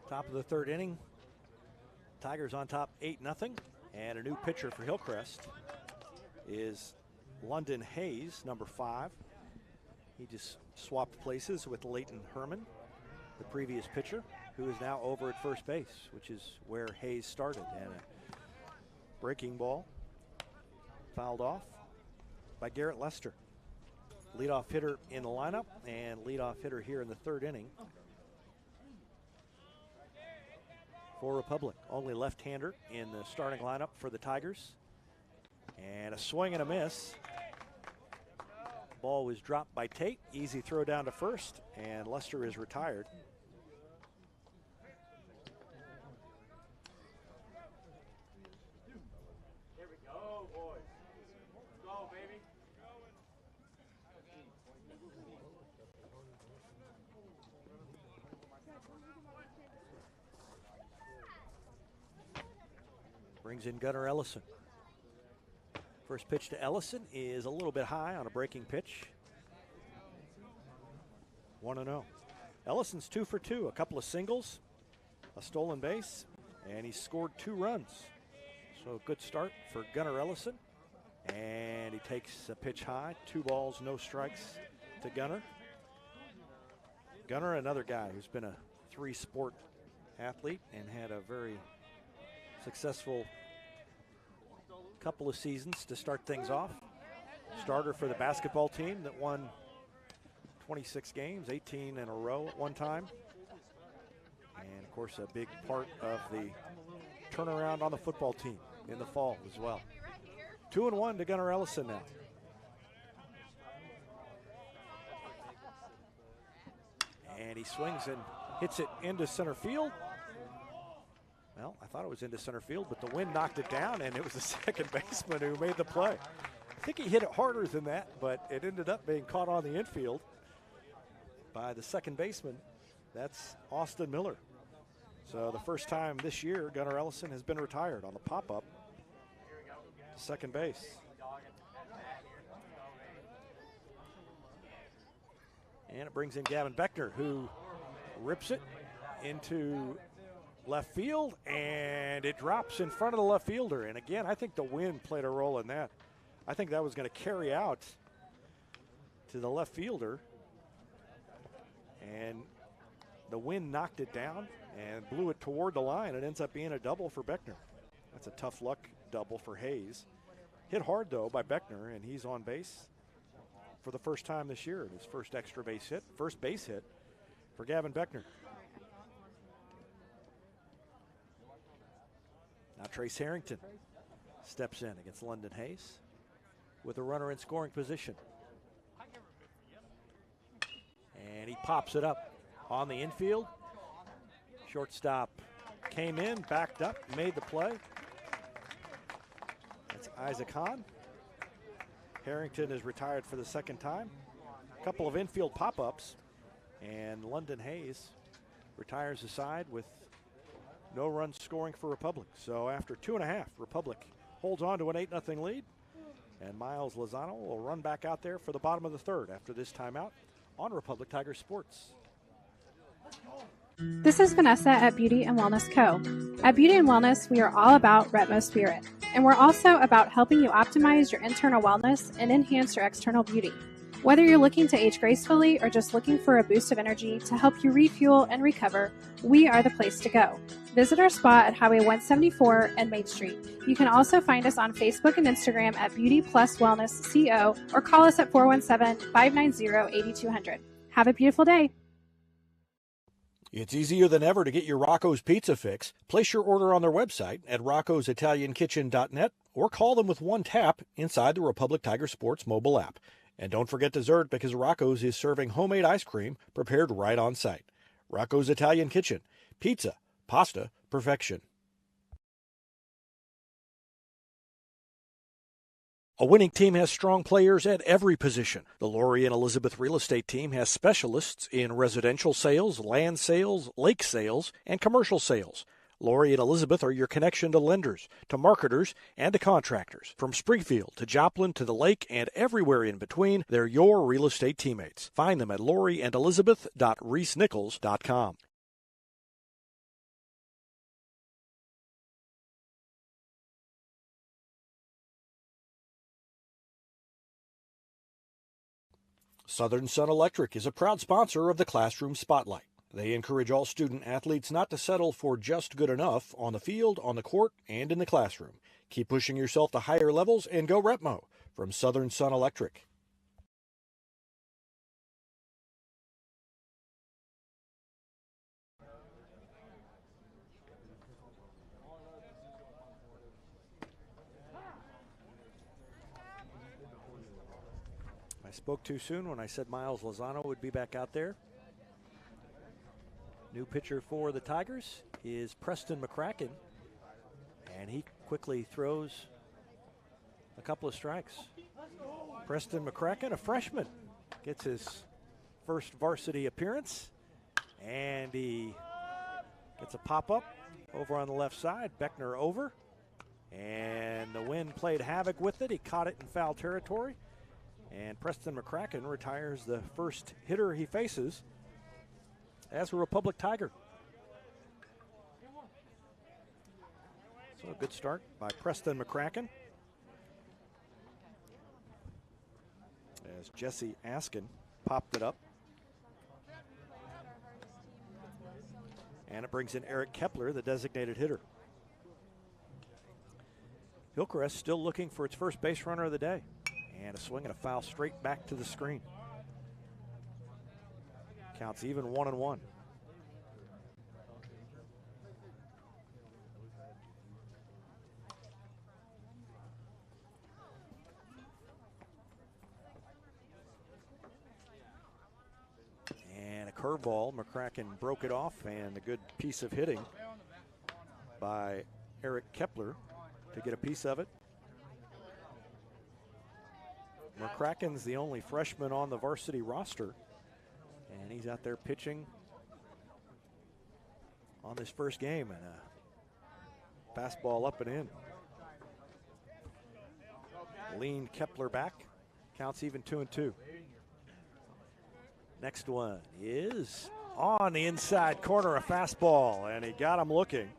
Top of the third inning. Tigers on top 8-0. And a new pitcher for Hillcrest is London Hayes, number 5. He just swapped places with Leighton Herman, the previous pitcher, who is now over at first base, which is where Hayes started. And a breaking ball fouled off by Garrett Lester. Leadoff hitter in the lineup and leadoff hitter here in the third inning for Republic. Only left-hander in the starting lineup for the Tigers. And a swing and a miss. Ball was dropped by Tate. Easy throw down to first, and Lester is retired. Here we go, boys. Go, baby. Brings in Gunnar Ellison. First pitch to Ellison is a little bit high on a breaking pitch. 1-0. Ellison's 2 for 2, a couple of singles, a stolen base, and he scored 2 runs. So good start for Gunnar Ellison. And he takes a pitch high, 2 balls, no strikes to Gunnar. Gunnar, another guy who's been a 3-sport athlete and had a very successful couple of seasons to start things off. Starter for the basketball team that won 26 games, 18 in a row at one time. And of course a big part of the turnaround on the football team in the fall as well. 2-1 to Gunnar Ellison now. And he swings and hits it into center field. Well, I thought it was into center field, but the wind knocked it down, and it was the second baseman who made the play. I think he hit it harder than that, but it ended up being caught on the infield by the second baseman. That's Austin Miller. So the first time this year, Gunnar Ellison has been retired on the pop-up to second base. And it brings in Gavin Beckner, who rips it into left field, and it drops in front of the left fielder. And again, I think the wind played a role in that. I think that was going to carry out to the left fielder, and the wind knocked it down and blew it toward the line. It ends up being a double for Beckner. That's a tough luck double for Hayes. Hit hard though by Beckner, and he's on base for the first time this year. His first first base hit for Gavin Beckner. Now Trace Harrington steps in against London Hayes with a runner in scoring position. And he pops it up on the infield. Shortstop came in, backed up, made the play. That's Isaac Hahn. Harrington is retired for the second time. A couple of infield pop-ups, and London Hayes retires the side with no runs scoring for Republic. So after 2.5, Republic holds on to an 8-0 lead, and Miles Lozano will run back out there for the bottom of the third after this timeout on Republic Tiger Sports. This is Vanessa at Beauty and Wellness Co. At Beauty and Wellness, we are all about Retmo Spirit, and we're also about helping you optimize your internal wellness and enhance your external beauty. Whether you're looking to age gracefully or just looking for a boost of energy to help you refuel and recover, we are the place to go. Visit our spot at Highway 174 and Main Street. You can also find us on Facebook and Instagram at Beauty Plus Wellness CO or call us at 417-590-8200. Have a beautiful day. It's easier than ever to get your Rocco's Pizza fix. Place your order on their website at roccositaliankitchen.net or call them with one tap inside the Republic Tiger Sports mobile app. And don't forget dessert, because Rocco's is serving homemade ice cream prepared right on site. Rocco's Italian Kitchen. Pizza, pasta, perfection. A winning team has strong players at every position. The Lori and Elizabeth Real Estate Team has specialists in residential sales, land sales, lake sales, and commercial sales. Lori and Elizabeth are your connection to lenders, to marketers, and to contractors. From Springfield to Joplin to the lake and everywhere in between, they're your real estate teammates. Find them at loriandelizabeth.reesnichols.com. Southern Sun Electric is a proud sponsor of the Classroom Spotlight. They encourage all student athletes not to settle for just good enough on the field, on the court, and in the classroom. Keep pushing yourself to higher levels and go Retmo from Southern Sun Electric. I spoke too soon when I said Miles Lozano would be back out there. New pitcher for the Tigers is Preston McCracken, and he quickly throws a couple of strikes. Preston McCracken, a freshman, gets his first varsity appearance, and he gets a pop-up over on the left side. Beckner over, and the wind played havoc with it. He caught it in foul territory, and Preston McCracken retires the first hitter he faces as a Republic Tiger. So a good start by Preston McCracken, as Jesse Askin popped it up. And it brings in Eric Kepler, the designated hitter. Hillcrest still looking for its first base runner of the day. And a swing and a foul straight back to the screen. Counts even 1-1. And a curveball. McCracken broke it off, and a good piece of hitting by Eric Kepler to get a piece of it. McCracken's the only freshman on the varsity roster, and he's out there pitching on this first game, and a fastball up and in. Lean Kepler back, counts even 2-2. Next one is on the inside corner, a fastball, and he got him looking,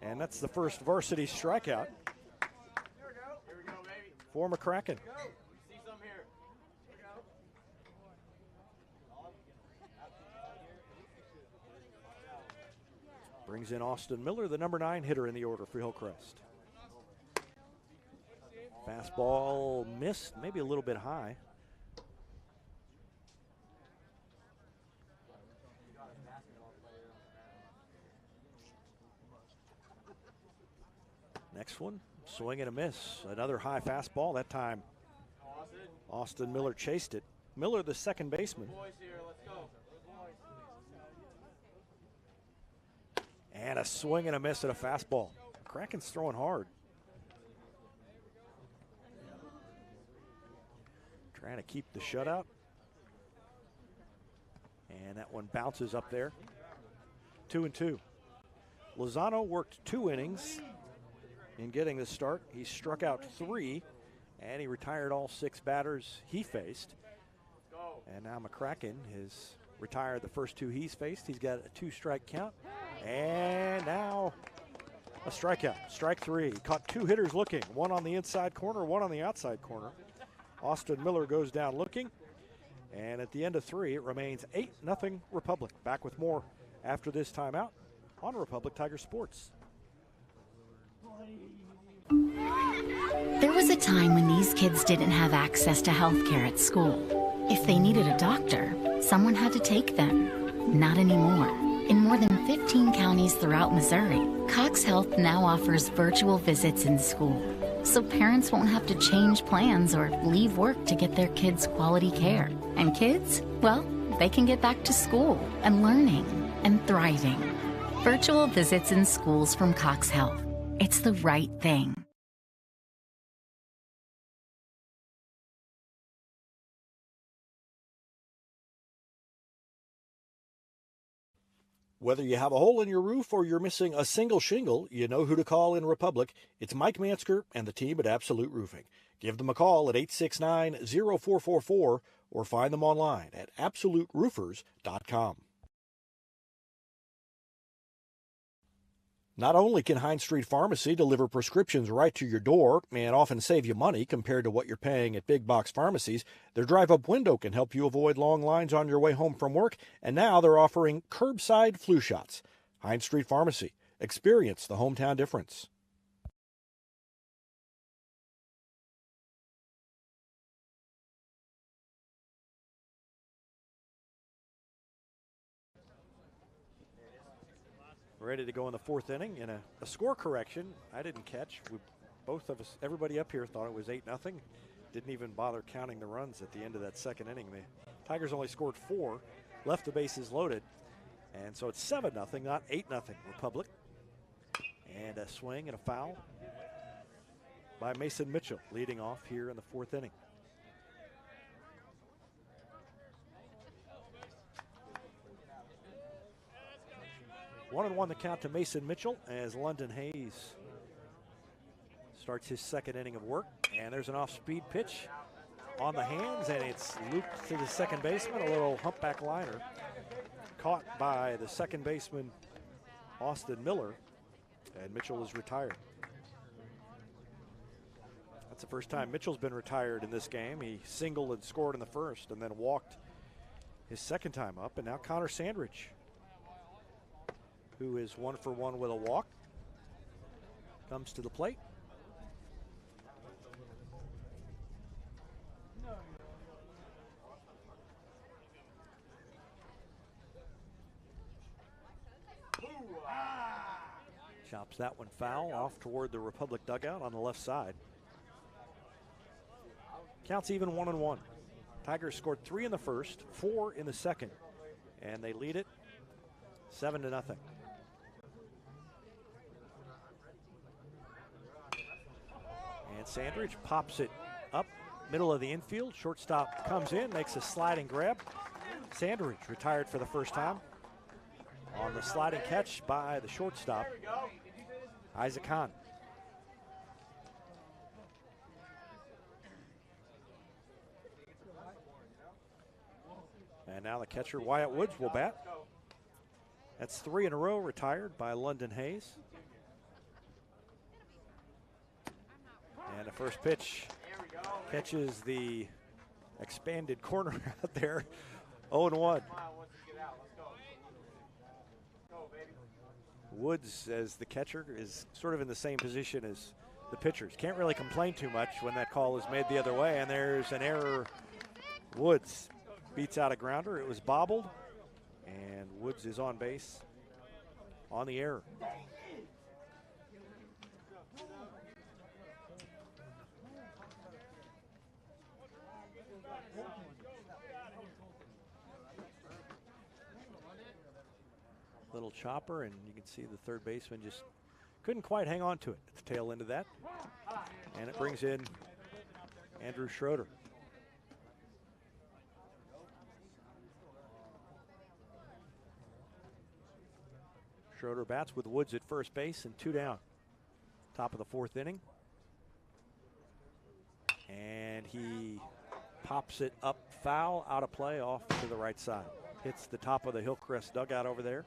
and that's the first varsity strikeout for McCracken. Brings in Austin Miller, the number 9 hitter in the order for Hillcrest. Fastball missed, maybe a little bit high. Next one, swing and a miss. Another high fastball. That time Austin Miller chased it. Miller, the second baseman. And a swing and a miss at a fastball. Kraken's throwing hard. Trying to keep the shutout. And that one bounces up there. 2-2. Lozano worked 2 innings in getting the start. He struck out 3, and he retired all 6 batters he faced. And now McCracken has retired the first 2 he's faced. He's got a 2-strike count. And now a strikeout. Strike 3. He caught 2 hitters looking, one on the inside corner, one on the outside corner. Austin Miller goes down looking. And at the end of 3, it remains 8-0 Republic. Back with more after this timeout on Republic Tiger Sports. There was a time when these kids didn't have access to health care at school. If they needed a doctor, someone had to take them. Not anymore. In more than 15 counties throughout Missouri, Cox Health now offers virtual visits in school, so parents won't have to change plans or leave work to get their kids quality care. And kids, well, they can get back to school and learning and thriving. Virtual visits in schools from Cox Health. It's the right thing. Whether you have a hole in your roof or you're missing a single shingle, you know who to call in Republic. It's Mike Mansker and the team at Absolute Roofing. Give them a call at 869-0444 or find them online at absoluteroofers.com. Not only can Hines Street Pharmacy deliver prescriptions right to your door and often save you money compared to what you're paying at big box pharmacies, their drive-up window can help you avoid long lines on your way home from work, and now they're offering curbside flu shots. Hines Street Pharmacy. Experience the hometown difference. Ready to go in the 4th inning in a score correction. I didn't catch. Both of us, everybody up here thought it was 8-0. Didn't even bother counting the runs at the end of that 2nd inning. The Tigers only scored 4, left the bases loaded, and so it's 7-0, not 8-0 Republic. And a swing and a foul by Mason Mitchell, leading off here in the 4th inning. One and one the count to Mason Mitchell as London Hayes starts his 2nd inning of work. And there's an off-speed pitch on the hands, and it's looped to the second baseman, a little humpback liner. Caught by the second baseman, Austin Miller, and Mitchell is retired. That's the first time Mitchell's been retired in this game. He singled and scored in the 1st and then walked his 2nd time up. And now Connor Sandridge, who is 1 for 1 with a walk, comes to the plate. Chops that one foul off toward the Republic dugout on the left side. Counts even 1-1. Tigers scored 3 in the 1st, 4 in the 2nd, and they lead it 7-0. And Sandridge pops it up middle of the infield. Shortstop comes in, makes a sliding grab. Sandridge retired for the first time on the sliding catch by the shortstop, Isaac Hahn. And now the catcher, Wyatt Woods, will bat. That's 3 in a row retired by London Hayes. And the first pitch catches the expanded corner out there. 0-1. Woods, as the catcher, is sort of in the same position as the pitchers. Can't really complain too much when that call is made the other way, and there's an error. Woods beats out a grounder. It was bobbled, and Woods is on base on the error. Little chopper, and you can see the third baseman just couldn't quite hang on to it at the tail end of that. And it brings in Andrew Schroeder. Schroeder bats with Woods at first base and 2 down. Top of the 4th inning. And he pops it up foul, out of play, off to the right side. Hits the top of the Hillcrest dugout over there.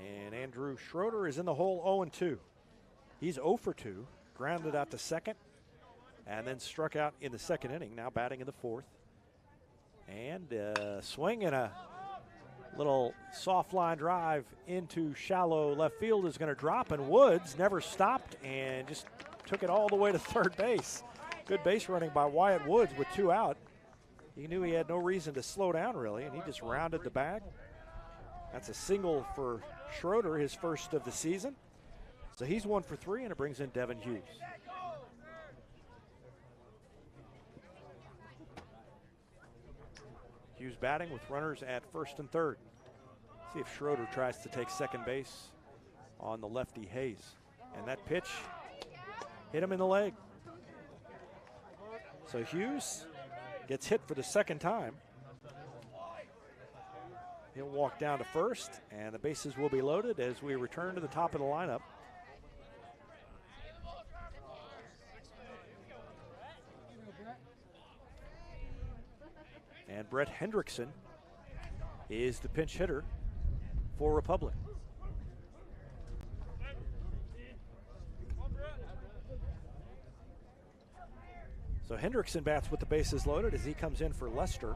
And Andrew Schroeder is in the hole 0-2. He's 0 for 2, grounded out to second, and then struck out in the 2nd inning, now batting in the 4th. And swing and a little soft line drive into shallow left field is going to drop, and Woods never stopped and just took it all the way to third base. Good base running by Wyatt Woods with 2 out. He knew he had no reason to slow down really, and he just rounded the bag. That's a single for Schroeder, his first of the season. So he's 1 for 3, and it brings in Devin Hughes. Hughes batting with runners at first and third. See if Schroeder tries to take second base on the lefty Hayes. And that pitch hit him in the leg. So Hughes gets hit for the 2nd time. He'll walk down to first, and the bases will be loaded as we return to the top of the lineup. And Brett Hendrickson is the pinch hitter for Republic. So Hendrickson bats with the bases loaded as he comes in for Lester.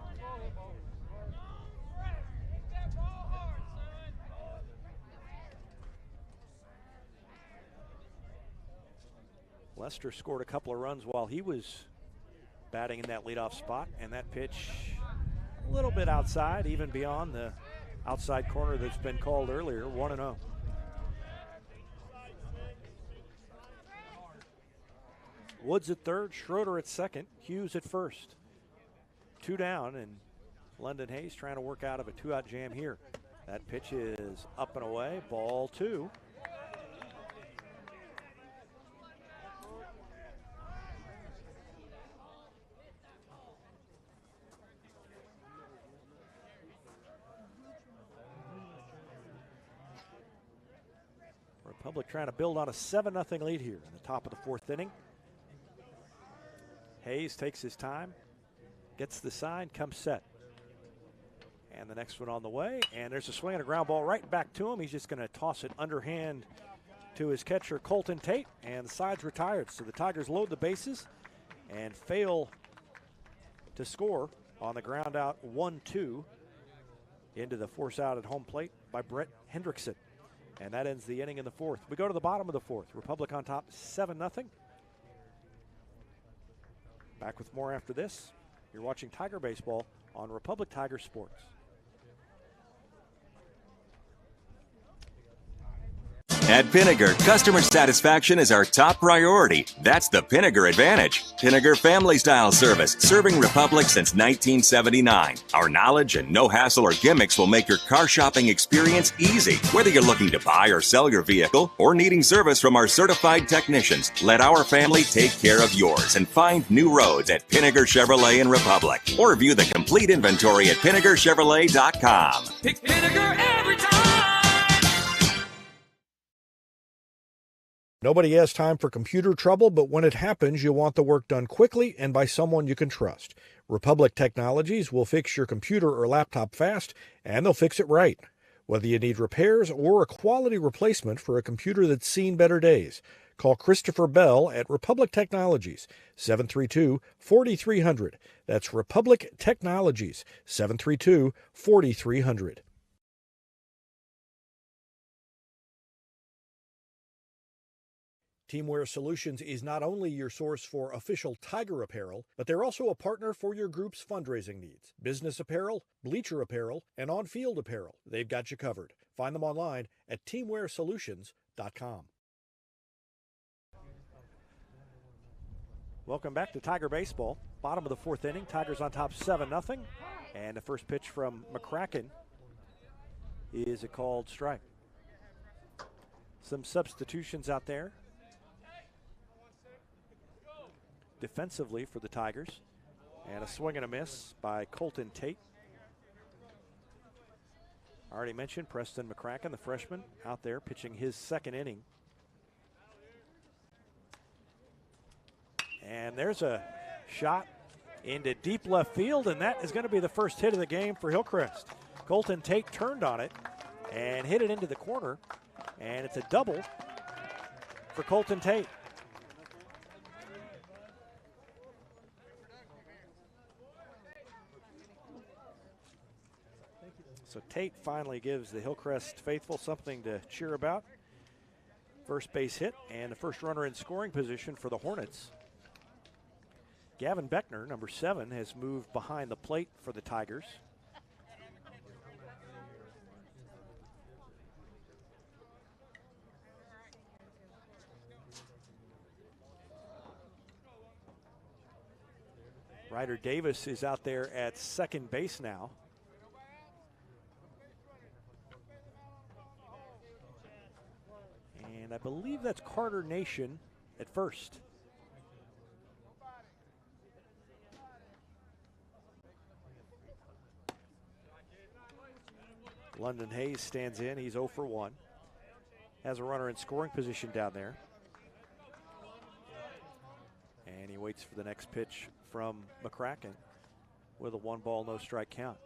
Lester scored a couple of runs while he was batting in that leadoff spot, and that pitch a little bit outside, even beyond the outside corner that's been called earlier, 1-0. Woods at third, Schroeder at second, Hughes at first. 2 down, and London Hayes trying to work out of a 2-out jam here. That pitch is up and away, ball 2. Republic trying to build on a 7-0 lead here in the top of the 4th inning. Hayes takes his time, gets the sign, comes set. And the next one on the way, and there's a swing and a ground ball right back to him. He's just going to toss it underhand to his catcher, Colton Tate, and the side's retired. So the Tigers load the bases and fail to score on the ground out 1-2 into the force out at home plate by Brett Hendrickson. And that ends the inning in the 4th. We go to the bottom of the 4th. Republic on top 7-0. Back with more after this. You're watching Tiger Baseball on Republic Tiger Sports. At Pinnaker, customer satisfaction is our top priority. That's the Pinnaker Advantage. Pinnaker Family Style Service, serving Republic since 1979. Our knowledge and no hassle or gimmicks will make your car shopping experience easy. Whether you're looking to buy or sell your vehicle or needing service from our certified technicians, let our family take care of yours and find new roads at Pinnaker Chevrolet in Republic. Or view the complete inventory at PinnakerChevrolet.com. Pick Pinnaker every time. Nobody has time for computer trouble, but when it happens, you want the work done quickly and by someone you can trust. Republic Technologies will fix your computer or laptop fast, and they'll fix it right. Whether you need repairs or a quality replacement for a computer that's seen better days, call Christopher Bell at Republic Technologies, 732-4300. That's Republic Technologies, 732-4300. Teamwear Solutions is not only your source for official Tiger apparel, but they're also a partner for your group's fundraising needs. Business apparel, bleacher apparel, and on-field apparel. They've got you covered. Find them online at teamwearsolutions.com. Welcome back to Tiger Baseball Bottom of the fourth inning, Tigers on top 7-0. And the first pitch from McCracken is a called strike. Some substitutions out there defensively for the Tigers. And a swing and a miss by Colton Tate. I already mentioned Preston McCracken, the freshman, out there pitching his second inning. And there's a shot into deep left field, and that is going to be the first hit of the game for Hillcrest. Colton Tate turned on it and hit it into the corner, and it's a double for Colton Tate. So Tate finally gives the Hillcrest faithful something to cheer about. First base hit and the first runner in scoring position for the Hornets. Gavin Beckner, number 7, has moved behind the plate for the Tigers. Ryder Davis is out there at second base now. And I believe that's Carter Nation at first. London Hayes stands in. He's 0 for 1. Has a runner in scoring position down there. And he waits for the next pitch from McCracken with a 1-ball, no strike count.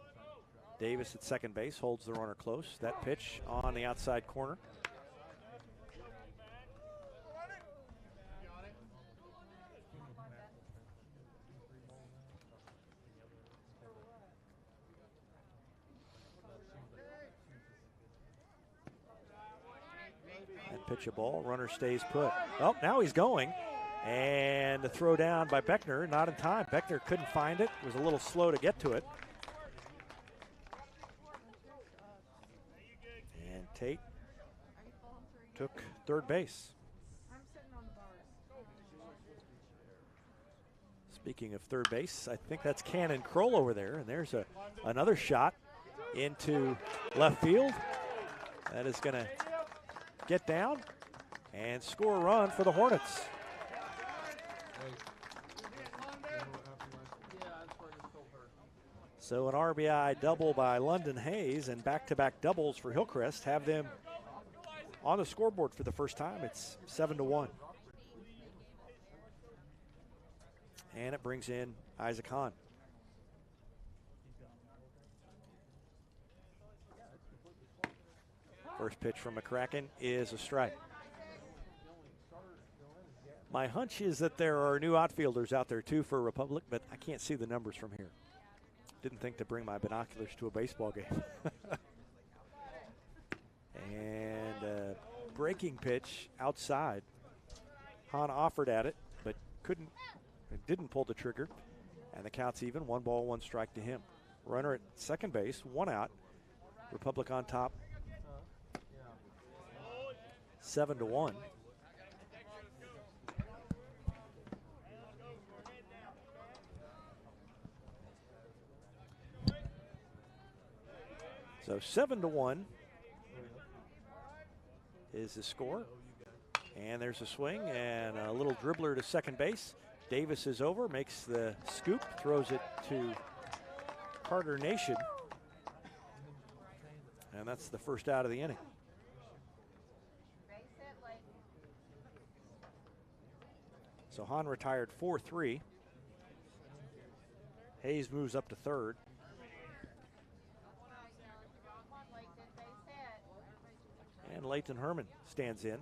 Davis at second base holds the runner close. That pitch on the outside corner. Pitch a ball, runner stays put. Oh, now he's going. And the throw down by Beckner, not in time. Beckner couldn't find it, was a little slow to get to it. And Tate took third base. Speaking of third base, I think that's Cannon Kroll over there. And there's another shot into left field. That is going to get down and score a run for the Hornets. So an RBI double by London Hayes and back-to-back doubles for Hillcrest have them on the scoreboard for the first time. It's 7-1. And it brings in Isaac Hahn. First pitch from McCracken is a strike. My hunch is that there are new outfielders out there too for Republic, but I can't see the numbers from here. Didn't think to bring my binoculars to a baseball game. And a breaking pitch outside. Hahn offered at it, but didn't pull the trigger. And the count's even, 1-ball, 1 strike to him. Runner at second base, 1 out. Republic on top, 7-1. So 7-1 is the score. And there's a swing and a little dribbler to second base. Davis is over, makes the scoop, throws it to Carter Nation. And that's the first out of the inning. So Hahn retired 4-3. Hayes moves up to third. And Leighton Herman stands in.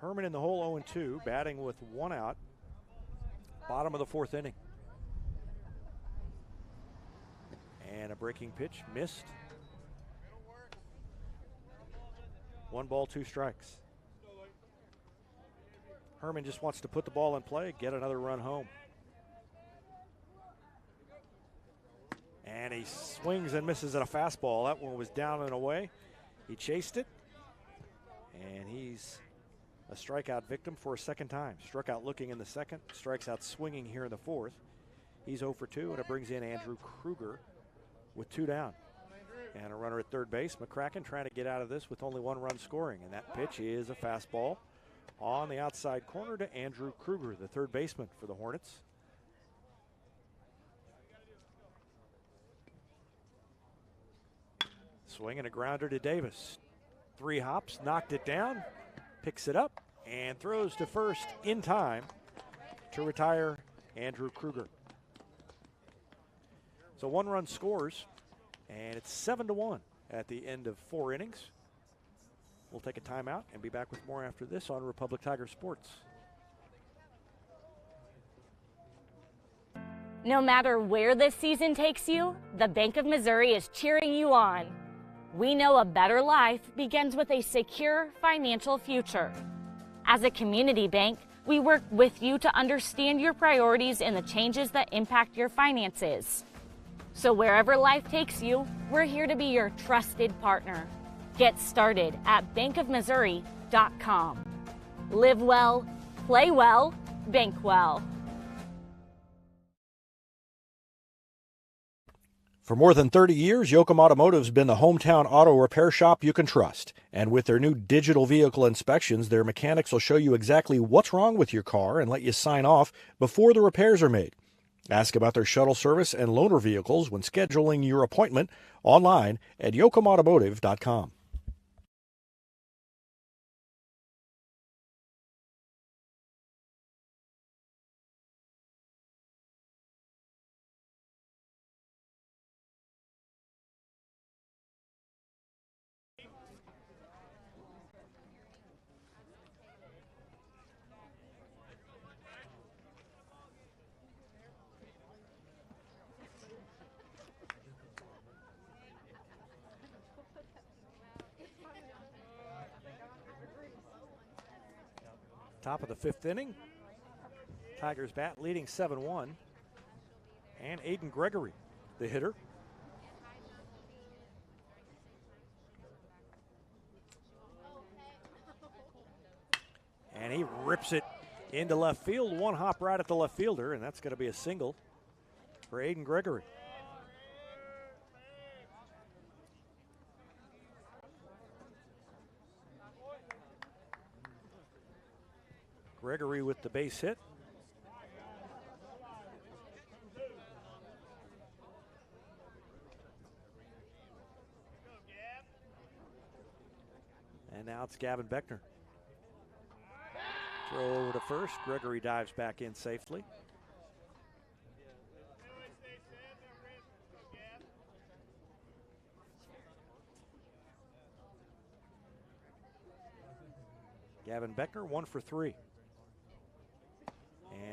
Herman in the hole 0-2, batting with 1 out. Bottom of the fourth inning. And a breaking pitch, missed. 1 ball, 2 strikes. Herman just wants to put the ball in play, get another run home. And he swings and misses at a fastball. That one was down and away. He chased it, and he's a strikeout victim for a second time. Struck out looking in the second, strikes out swinging here in the fourth. He's 0 for 2, and it brings in Andrew Kruger with 2 down. And a runner at third base. McCracken trying to get out of this with only 1 run scoring, and that pitch is a fastball on the outside corner to Andrew Kruger, the third baseman for the Hornets. Swing and a grounder to Davis. 3 hops, knocked it down, picks it up, and throws to first in time to retire Andrew Kruger. So 1 run scores, and it's 7-1 at the end of 4 innings. We'll take a timeout and be back with more after this on Republic Tiger Sports. No matter where this season takes you, the Bank of Missouri is cheering you on. We know a better life begins with a secure financial future. As a community bank, we work with you to understand your priorities and the changes that impact your finances. So wherever life takes you, we're here to be your trusted partner. Get started at bankofmissouri.com. Live well, play well, bank well. For more than 30 years, Yoakum Automotive's been the hometown auto repair shop you can trust. And with their new digital vehicle inspections, their mechanics will show you exactly what's wrong with your car and let you sign off before the repairs are made. Ask about their shuttle service and loaner vehicles when scheduling your appointment online at yoakumautomotive.com. Top of the 5th inning. Tigers bat leading 7-1. And Aiden Gregory, the hitter. And he rips it into left field. 1 hop right at the left fielder, and that's going to be a single for Aiden Gregory. Gregory with the base hit. And now it's Gavin Beckner. Throw over to first. Gregory dives back in safely. Gavin Beckner, 1 for 3.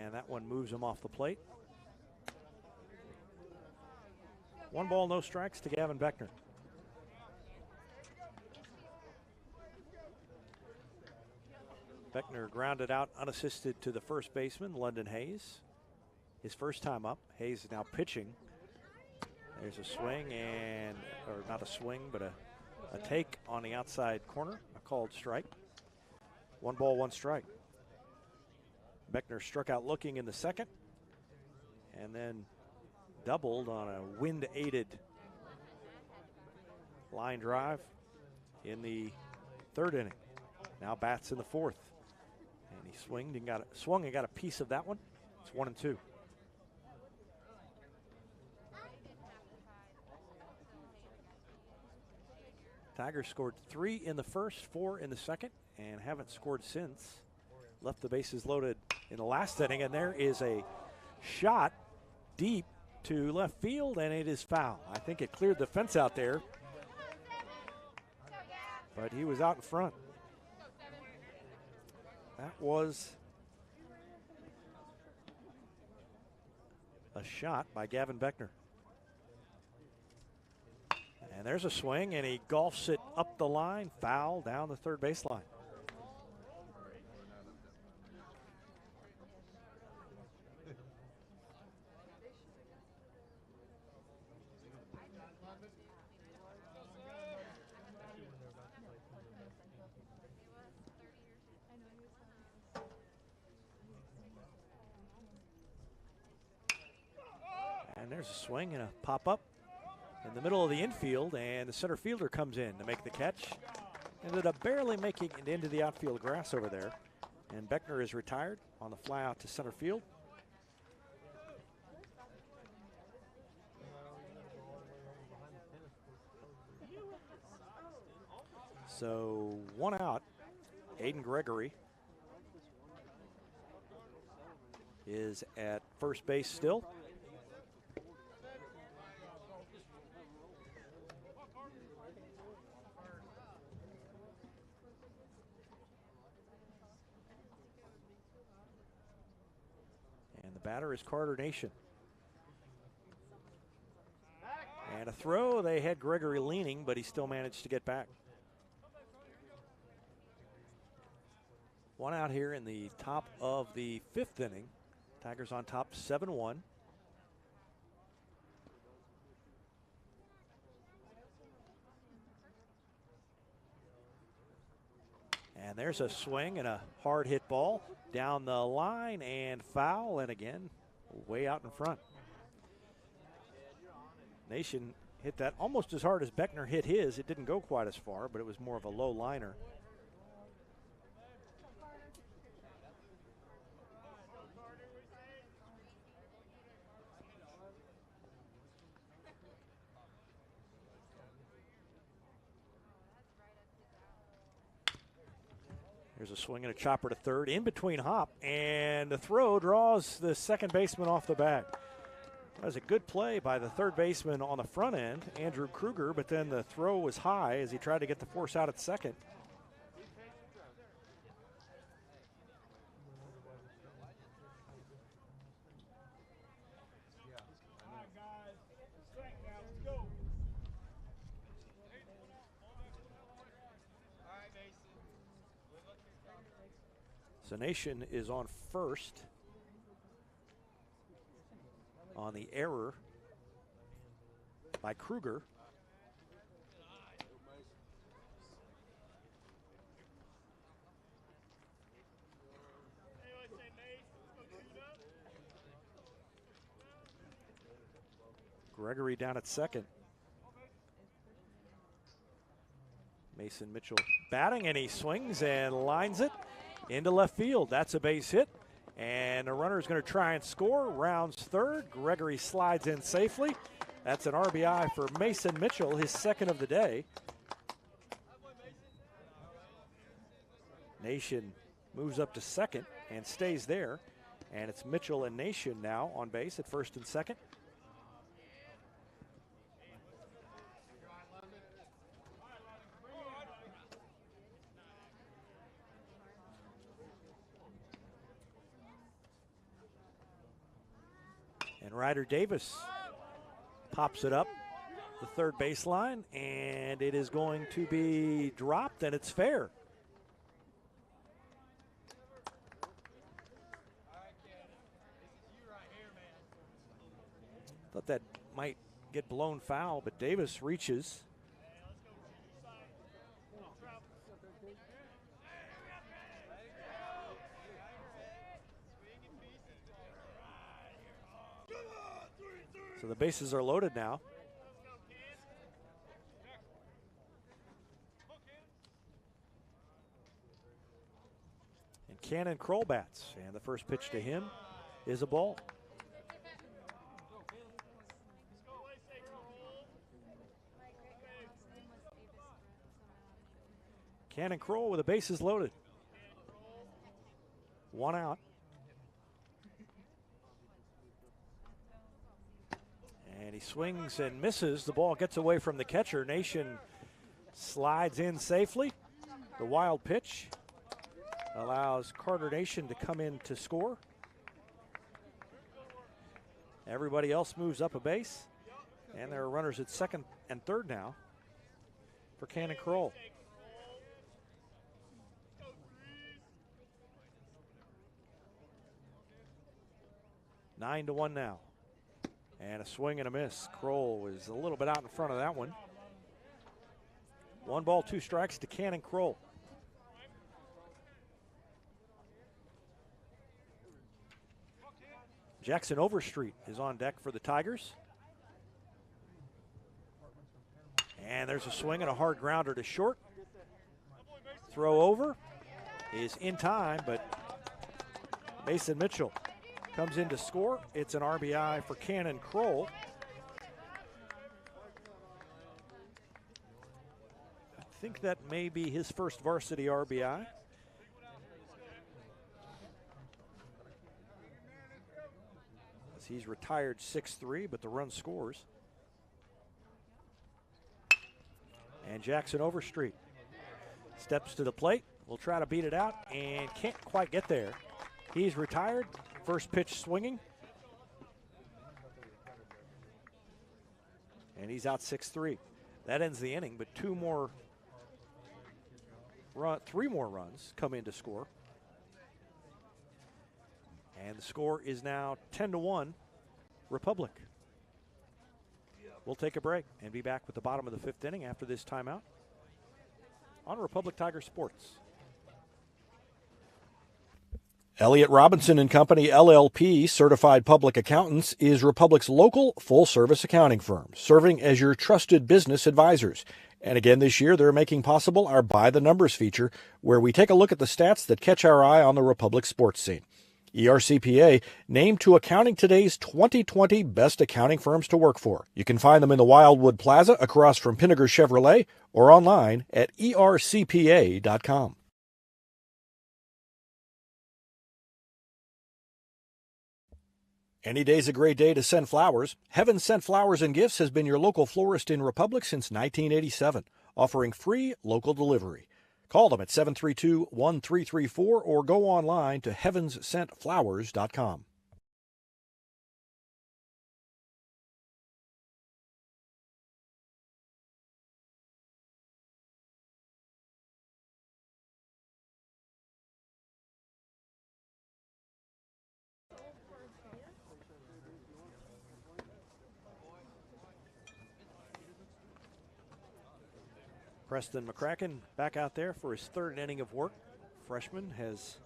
And that one moves him off the plate. 1 ball, no strikes to Gavin Beckner. Beckner grounded out unassisted to the first baseman, London Hayes. His first time up. Hayes is now pitching. There's a swing and, or not a swing, but a take on the outside corner, a called strike. 1 ball, 1 strike. Beckner struck out looking in the second and then doubled on a wind-aided line drive in the 3rd inning. Now bats in the 4th. And he swung and got a piece of that one. It's 1-2. Tigers scored 3 in the first, 4 in the second, and haven't scored since. Left the bases loaded in the last inning, and there is a shot deep to left field, and it is foul. I think it cleared the fence out there, but he was out in front. That was a shot by Gavin Beckner. And there's a swing, and he golfs it up the line, foul down the third baseline. And there's a swing and a pop-up in the middle of the infield, and the center fielder comes in to make the catch. Ended up barely making it into the outfield grass over there. And Beckner is retired on the fly out to center field. So 1 out. Aiden Gregory is at first base still. And the batter is Carter Nation. And a throw. They had Gregory leaning, but he still managed to get back. 1 out here in the top of the 5th inning. Tigers on top 7-1. And there's a swing and a hard hit ball down the line and foul, and again, way out in front. Nation hit that almost as hard as Beckner hit his. It didn't go quite as far, but it was more of a low liner. There's a swing and a chopper to third, in between Hop, and the throw draws the second baseman off the bag. That was a good play by the third baseman on the front end, Andrew Kruger, but then the throw was high as he tried to get the force out at second. So Nation is on first on the error by Kruger. Gregory down at second. Mason Mitchell batting, and he swings and lines it into left field. That's a base hit, and the runner is going to try and score. Rounds third. Gregory slides in safely. That's an RBI for Mason Mitchell, his second of the day. Nation moves up to second and stays there, and it's Mitchell and Nation now on base at first and second. And Ryder Davis pops it up the third baseline, and it is going to be dropped, and it's fair. Thought that might get blown foul, but Davis reaches. So the bases are loaded now. And Cannon Kroll bats, and the first pitch to him is a ball. Cannon Kroll with the bases loaded. 1 out. And he swings and misses. The ball gets away from the catcher. Nation slides in safely. The wild pitch allows Carter Nation to come in to score. Everybody else moves up a base. And there are runners at second and third now for Cannon Kroll. Nine to 1 now. And a swing and a miss. Kroll was a little bit out in front of that one. 1 ball, 2 strikes to Cannon Kroll. Jackson Overstreet is on deck for the Tigers. And there's a swing and a hard grounder to short. Throw over is in time, but Mason Mitchell comes in to score. It's an RBI for Cannon Kroll. I think that may be his first varsity RBI. As he's retired 6-3, but the run scores. And Jackson Overstreet steps to the plate. Will try to beat it out and can't quite get there. He's retired. First pitch swinging. And he's out 6-3. That ends the inning, but 3 more runs come in to score. And the score is now 10-1, Republic. We'll take a break and be back with the bottom of the 5th inning after this timeout on Republic Tiger Sports. Elliott Robinson and Company, LLP, Certified Public Accountants, is Republic's local full-service accounting firm, serving as your trusted business advisors. And again this year, they're making possible our By the Numbers feature, where we take a look at the stats that catch our eye on the Republic sports scene. ERCPA named to Accounting Today's 2020 Best Accounting Firms to Work For. You can find them in the Wildwood Plaza across from Pinnager Chevrolet or online at ercpa.com. Any day's a great day to send flowers. Heaven Sent Flowers and Gifts has been your local florist in Republic since 1987, offering free local delivery. Call them at 732-1334 or go online to heavenssentflowers.com. Preston McCracken back out there for his 3rd inning of work. Freshman has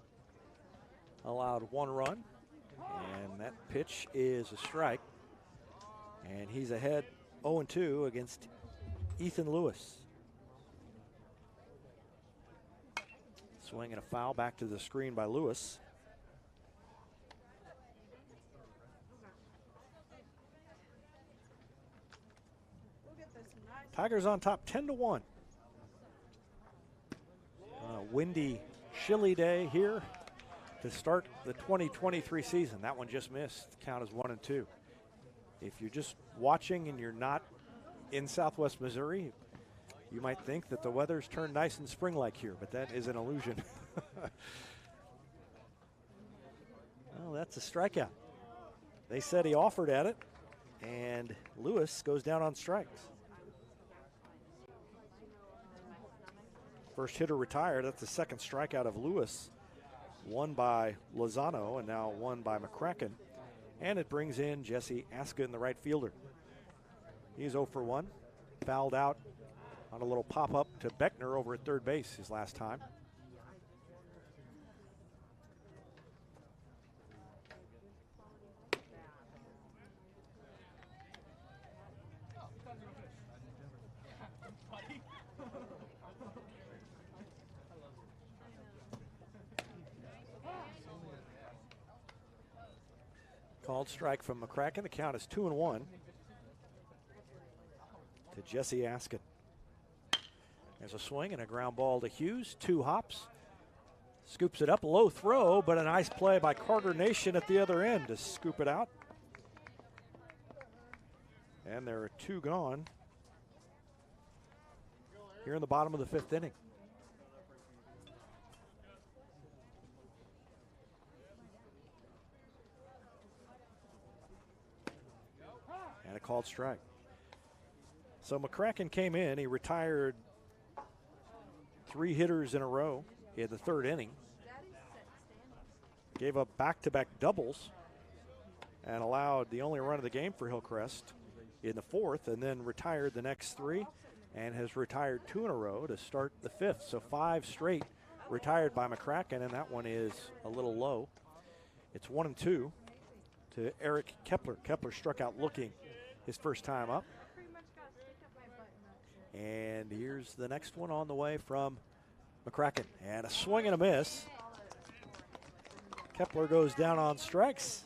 allowed 1 run, and that pitch is a strike. And he's ahead 0-2 against Ethan Lewis. Swing and a foul back to the screen by Lewis. Tigers on top 10-1. Windy, chilly day here to start the 2023 season. That one just missed. The count is 1-2. If you're just watching and you're not in Southwest Missouri, you might think that the weather's turned nice and spring-like here, but that is an illusion. Well, that's a strikeout. They said he offered at it, and Lewis goes down on strikes. First hitter retired. That's the 2nd strikeout of Lewis. One by Lozano and now one by McCracken. And it brings in Jesse Askin, the right fielder. He's 0 for 1. Fouled out on a little pop-up to Beckner over at 3rd base his last time. Called strike from McCracken. The count is 2-1 to Jesse Askin. There's a swing and a ground ball to Hughes. 2 hops. Scoops it up. Low throw, but a nice play by Carter Nation at the other end to scoop it out. And there are 2 gone here in the bottom of the 5th inning. And a called strike. So McCracken came in. He retired 3 hitters in a row in the 3rd inning. Gave up back-to-back doubles and allowed the only run of the game for Hillcrest in the 4th, and then retired the next 3 and has retired 2 in a row to start the 5th. So 5 straight retired by McCracken, and that one is a little low. It's 1-2 to Eric Kepler. Kepler struck out looking his first time up. And here's the next one on the way from McCracken. And a swing and a miss. Kepler goes down on strikes.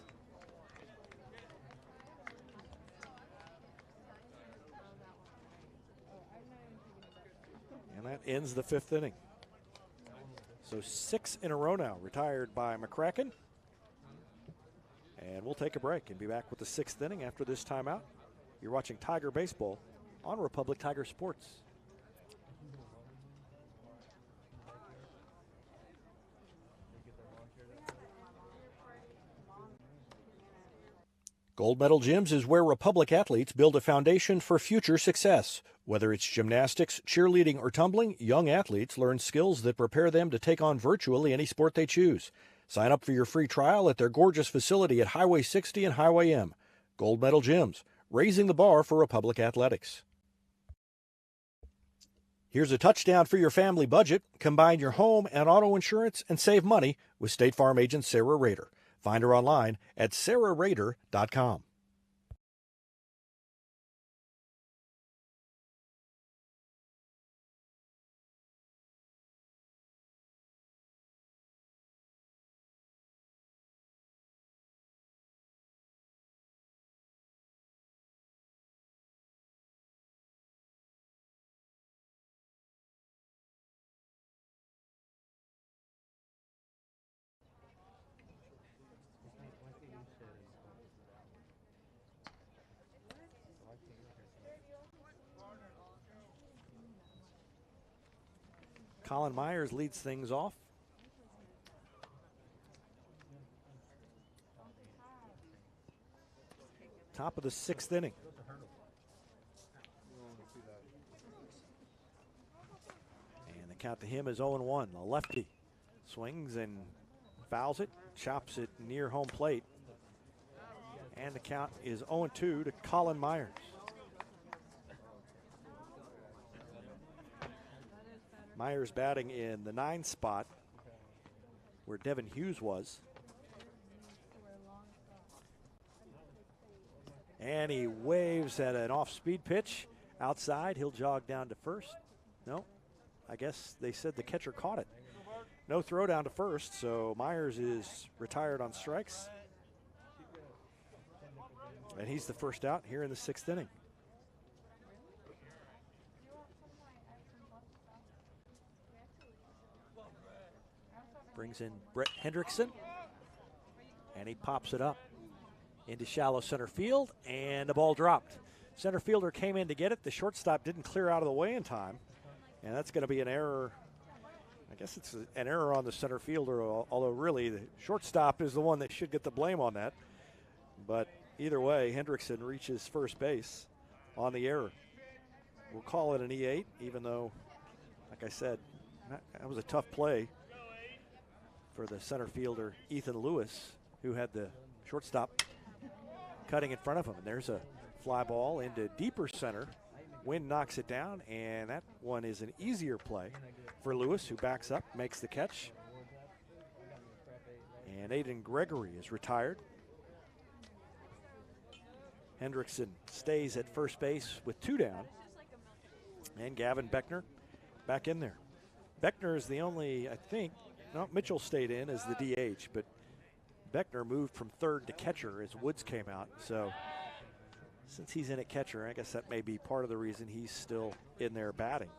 And that ends the 5th inning. So 6 in a row now retired by McCracken. And we'll take a break and be back with the 6th inning after this timeout. You're watching Tiger Baseball on Republic Tiger Sports. Gold Medal Gyms is where Republic athletes build a foundation for future success. Whether it's gymnastics, cheerleading, or tumbling, young athletes learn skills that prepare them to take on virtually any sport they choose. Sign up for your free trial at their gorgeous facility at Highway 60 and Highway M. Gold Medal Gyms, raising the bar for Republic athletics. Here's a touchdown for your family budget. Combine your home and auto insurance and save money with State Farm agent Sarah Rader. Find her online at sarahrader.com. Colin Myers leads things off. Top of the 6th inning. And the count to him is 0-1. A lefty swings and fouls it, chops it near home plate. And the count is 0-2 to Colin Myers. Myers batting in the 9 spot where Devin Hughes was. And he waves at an off-speed pitch outside. He'll jog down to first. No, I guess they said the catcher caught it. No throw down to first, so Myers is retired on strikes. And he's the first out here in the 6th inning. Brings in Brett Hendrickson, and he pops it up into shallow center field, and the ball dropped. Center fielder came in to get it. The shortstop didn't clear out of the way in time, and that's going to be an error. I guess it's an error on the center fielder, although really the shortstop is the one that should get the blame on that. But either way, Hendrickson reaches first base on the error. We'll call it an E8, even though, like I said, that was a tough play for the center fielder, Ethan Lewis, who had the shortstop cutting in front of him. And there's a fly ball into deeper center. Wind knocks it down, and that one is an easier play for Lewis, who backs up, makes the catch. And Aiden Gregory is retired. Hendrickson stays at first base with 2 down. And Gavin Beckner back in there. Beckner is the only, I think, no, Mitchell stayed in as the DH, but Beckner moved from 3rd to catcher as Woods came out. So since he's in at catcher, I guess that may be part of the reason he's still in there batting.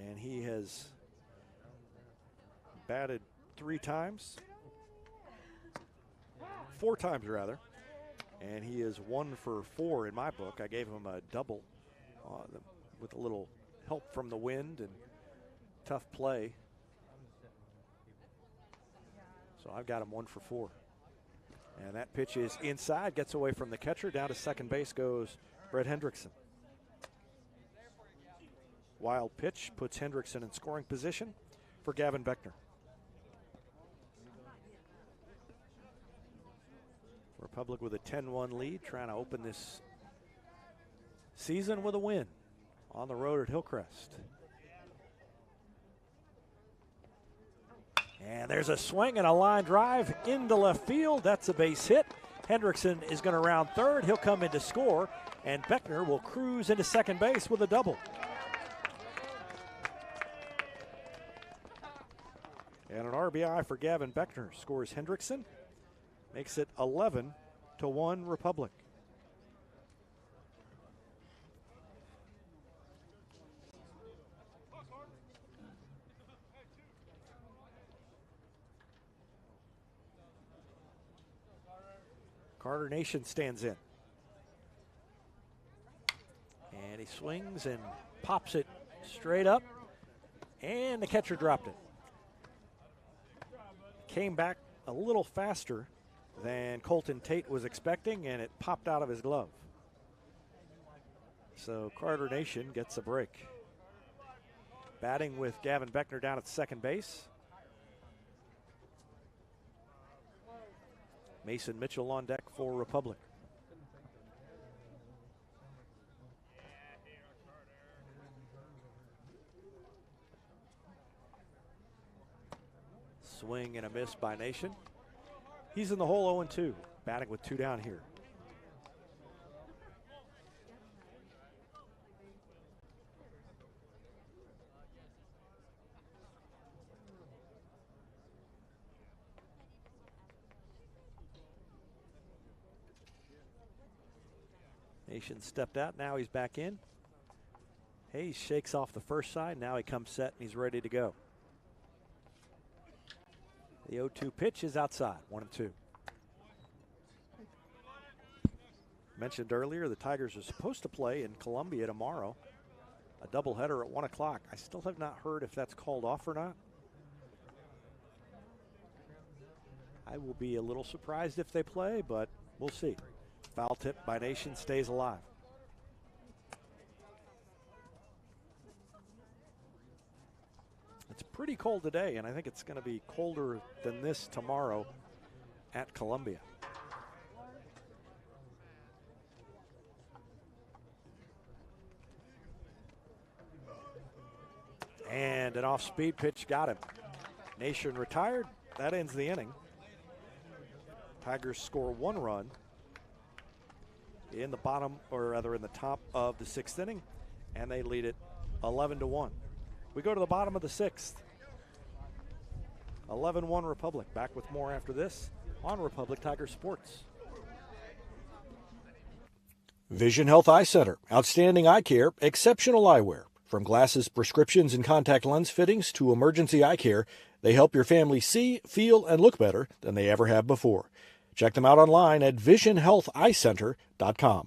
And he has batted 4 times rather, and he is 1 for 4 in my book. I gave him a double with a little help from the wind and tough play. So I've got him 1 for 4. And that pitch is inside, gets away from the catcher. Down to second base goes Brett Hendrickson. Wild pitch puts Hendrickson in scoring position for Gavin Beckner. Republic with a 10-1 lead, trying to open this season with a win on the road at Hillcrest. And there's a swing and a line drive into left field. That's a base hit. Hendrickson is going to round third. He'll come in to score, and Beckner will cruise into second base with a double. And an RBI for Gavin Beckner scores Hendrickson. Makes it 11-1 Republic. Carter Nation stands in. And he swings and pops it straight up. And the catcher dropped it. Came back a little faster than Colton Tate was expecting, and it popped out of his glove. So Carter Nation gets a break. Batting with Gavin Beckner down at second base. Mason Mitchell on deck for Republic. Swing and a miss by Nation. He's in the hole 0-2, batting with 2 down here. Nation stepped out, now he's back in. Hayes shakes off the first side, now he comes set and he's ready to go. The 0-2 pitch is outside, 1-2. Mentioned earlier, the Tigers are supposed to play in Columbia tomorrow, a doubleheader at 1 o'clock. I still have not heard if that's called off or not. I will be a little surprised if they play, but we'll see. Foul tip by Nation, stays alive. It's pretty cold today, and I think it's going to be colder than this tomorrow at Columbia. And an off-speed pitch got him. Nation retired. That ends the inning. Tigers score 1 run in the bottom, or rather in the top of the 6th inning, and they lead it 11-1. We go to the bottom of the 6th. 11-1 Republic. Back with more after this on Republic Tiger Sports. Vision Health Eye Center. Outstanding eye care, exceptional eyewear. From glasses, prescriptions, and contact lens fittings to emergency eye care, they help your family see, feel, and look better than they ever have before. Check them out online at visionhealtheyecenter.com.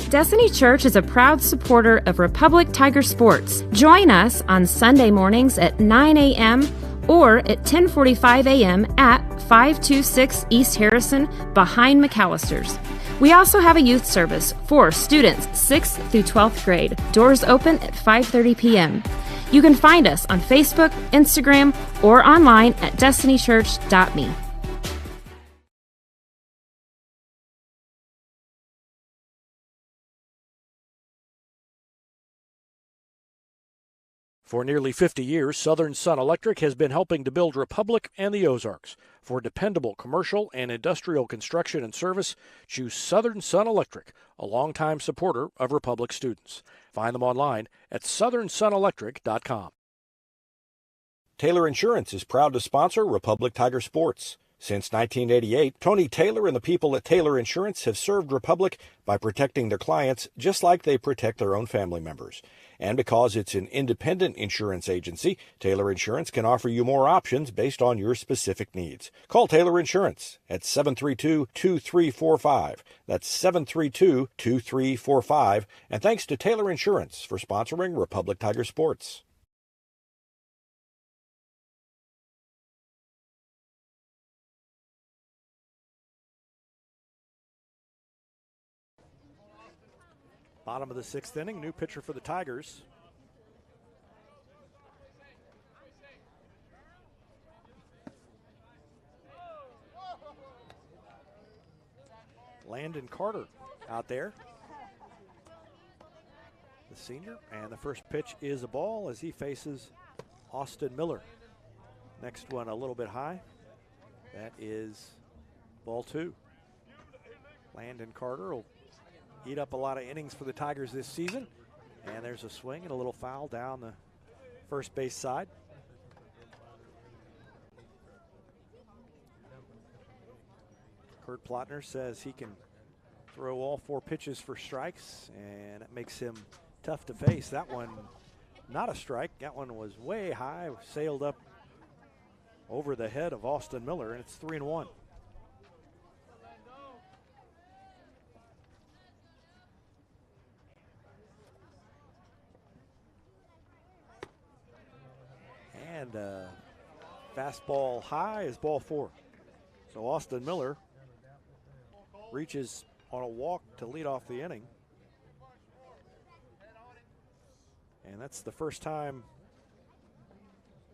Destiny Church is a proud supporter of Republic Tiger Sports. Join us on Sunday mornings at 9 a.m. or at 10:45 a.m. at 526 East Harrison behind McAllister's. We also have a youth service for students 6th through 12th grade. Doors open at 5:30 p.m. You can find us on Facebook, Instagram, or online at destinychurch.me. For nearly 50 years, Southern Sun Electric has been helping to build Republic and the Ozarks. For dependable commercial and industrial construction and service, choose Southern Sun Electric, a longtime supporter of Republic students. Find them online at southernsunelectric.com. Taylor Insurance is proud to sponsor Republic Tiger Sports. Since 1988, Tony Taylor and the people at Taylor Insurance have served Republic by protecting their clients just like they protect their own family members. And because it's an independent insurance agency, Taylor Insurance can offer you more options based on your specific needs. Call Taylor Insurance at 732-2345. That's 732-2345. And thanks to Taylor Insurance for sponsoring Republic Tiger Sports. Bottom of the 6th inning, new pitcher for the Tigers. Landon Carter out there, the senior, and the first pitch is a ball as he faces Austin Miller. Next one a little bit high. That is ball 2. Landon Carter will eat up a lot of innings for the Tigers this season. And there's a swing and a little foul down the first base side. Kurt Plotner says he can throw all 4 pitches for strikes, and it makes him tough to face. That one, not a strike. That one was way high, sailed up over the head of Austin Miller, and it's 3-1. And fastball high is ball 4. So Austin Miller reaches on a walk to lead off the inning. And that's the first time,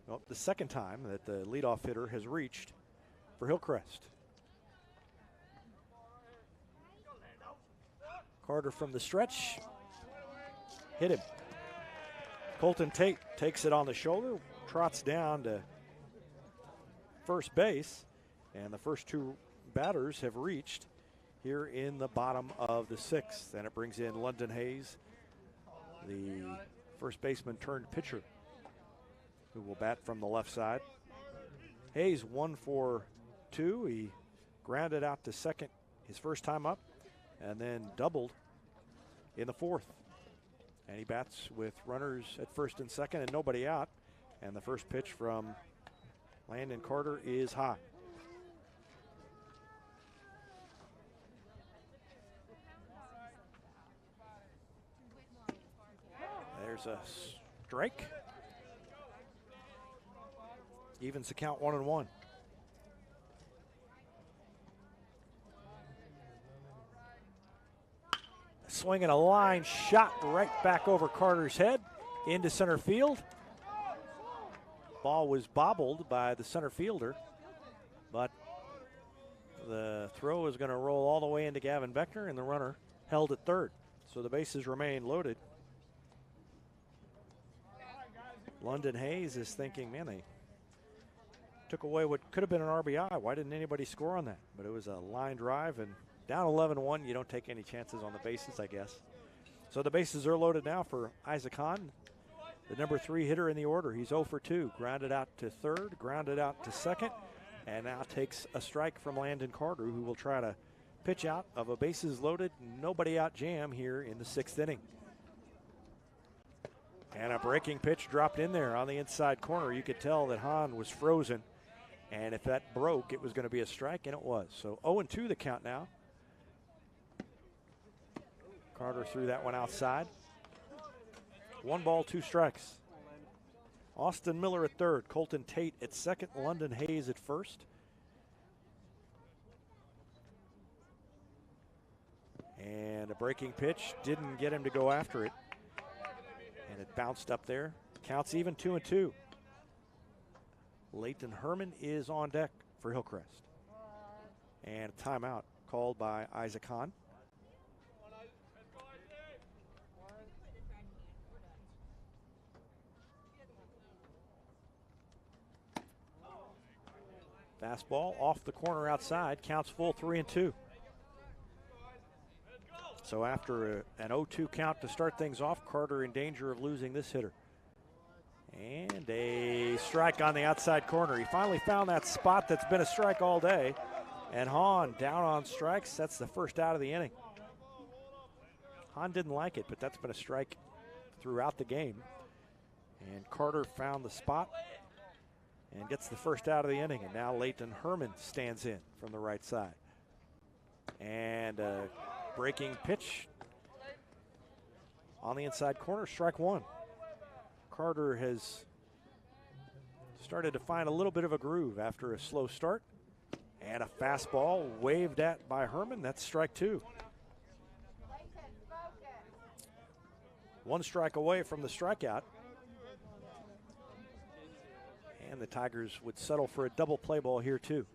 well, the second time that the leadoff hitter has reached for Hillcrest. Carter from the stretch, hit him. Colton Tate takes it on the shoulder, trots down to first base, and the first 2 batters have reached here in the bottom of the 6th, and it brings in London Hayes, the first baseman turned pitcher, who will bat from the left side. Hayes 1 for 2. He grounded out to second his first time up, and then doubled in the 4th. And he bats with runners at first and second and nobody out. And the first pitch from Landon Carter is high. There's a strike. Evens the count 1-1. Swinging a line shot right back over Carter's head into center field. Ball was bobbled by the center fielder, but the throw is going to roll all the way into Gavin Beckner, and the runner held at third. So the bases remain loaded. London Hayes is thinking, man, they took away what could have been an RBI. Why didn't anybody score on that? But it was a line drive, and down 11-1, you don't take any chances on the bases, I guess. So the bases are loaded now for Isaac Hahn, the number 3 hitter in the order. He's 0 for 2, grounded out to third, grounded out to second, and now takes a strike from Landon Carter, who will try to pitch out of a bases loaded, nobody out jam here in the 6th inning. And a breaking pitch dropped in there on the inside corner. You could tell that Hahn was frozen, and if that broke, it was going to be a strike, and it was. So 0-2 the count now. Carter threw that one outside. 1 ball, 2 strikes. Austin Miller at third, Colton Tate at second, London Hayes at first. And a breaking pitch didn't get him to go after it. And it bounced up there. Counts even 2-2. Leighton Herman is on deck for Hillcrest. And a timeout called by Isaac Hahn. Fastball off the corner outside, counts full 3-2. So after an 0-2 count to start things off, Carter in danger of losing this hitter. And a strike on the outside corner. He finally found that spot that's been a strike all day. And Hahn down on strikes. That's the first out of the inning. Hahn didn't like it, but that's been a strike throughout the game. And Carter found the spot and gets the first out of the inning. And now Leighton Herman stands in from the right side. And a breaking pitch on the inside corner, strike 1. Carter has started to find a little bit of a groove after a slow start. And a fastball waved at by Herman. That's strike 2. One strike away from the strikeout. And the Tigers would settle for a double play ball here too.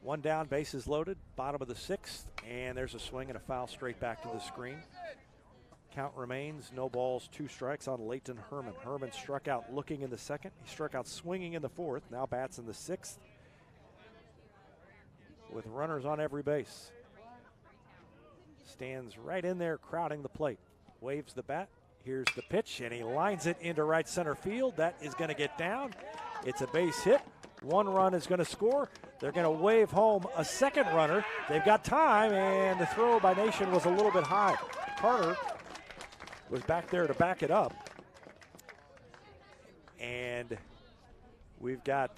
One down, bases loaded, bottom of the 6th, and there's a swing and a foul straight back to the screen. Count remains, no balls, 2 strikes on Leighton Herman. Herman struck out looking in the 2nd. He struck out swinging in the 4th, now bats in the 6th with runners on every base. Stands right in there crowding the plate. Waves the bat. Here's the pitch, and he lines it into right center field. That is going to get down. It's a base hit. 1 run is going to score. They're going to wave home a 2nd runner. They've got time, and the throw by Nation was a little bit high. Carter was back there to back it up. And we've got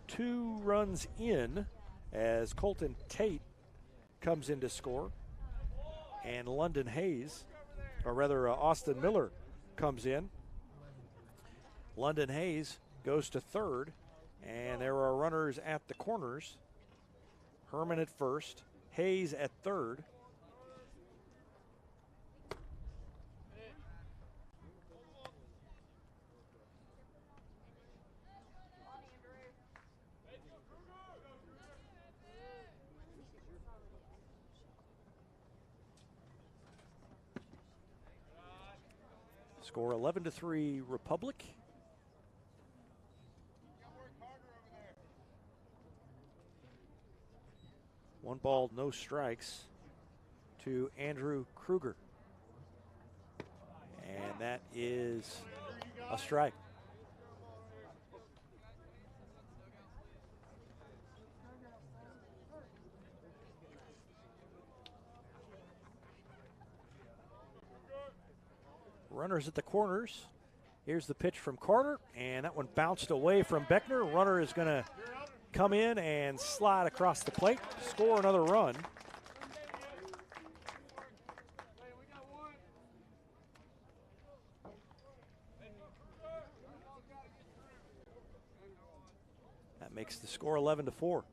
2 runs in as Colton Tate comes in to score. And London Hayes, or rather Austin Miller, comes in. London Hayes goes to 3rd, and there are runners at the corners. Herman at 1st, Hayes at 3rd. Score 11-3 Republic. One ball, no strikes to Andrew Kruger. And that is a strike. Runners at the corners. Here's the pitch from Carter, and that one bounced away from Beckner. Runner is going to come in and slide across the plate, score another run. That makes the score 11-4.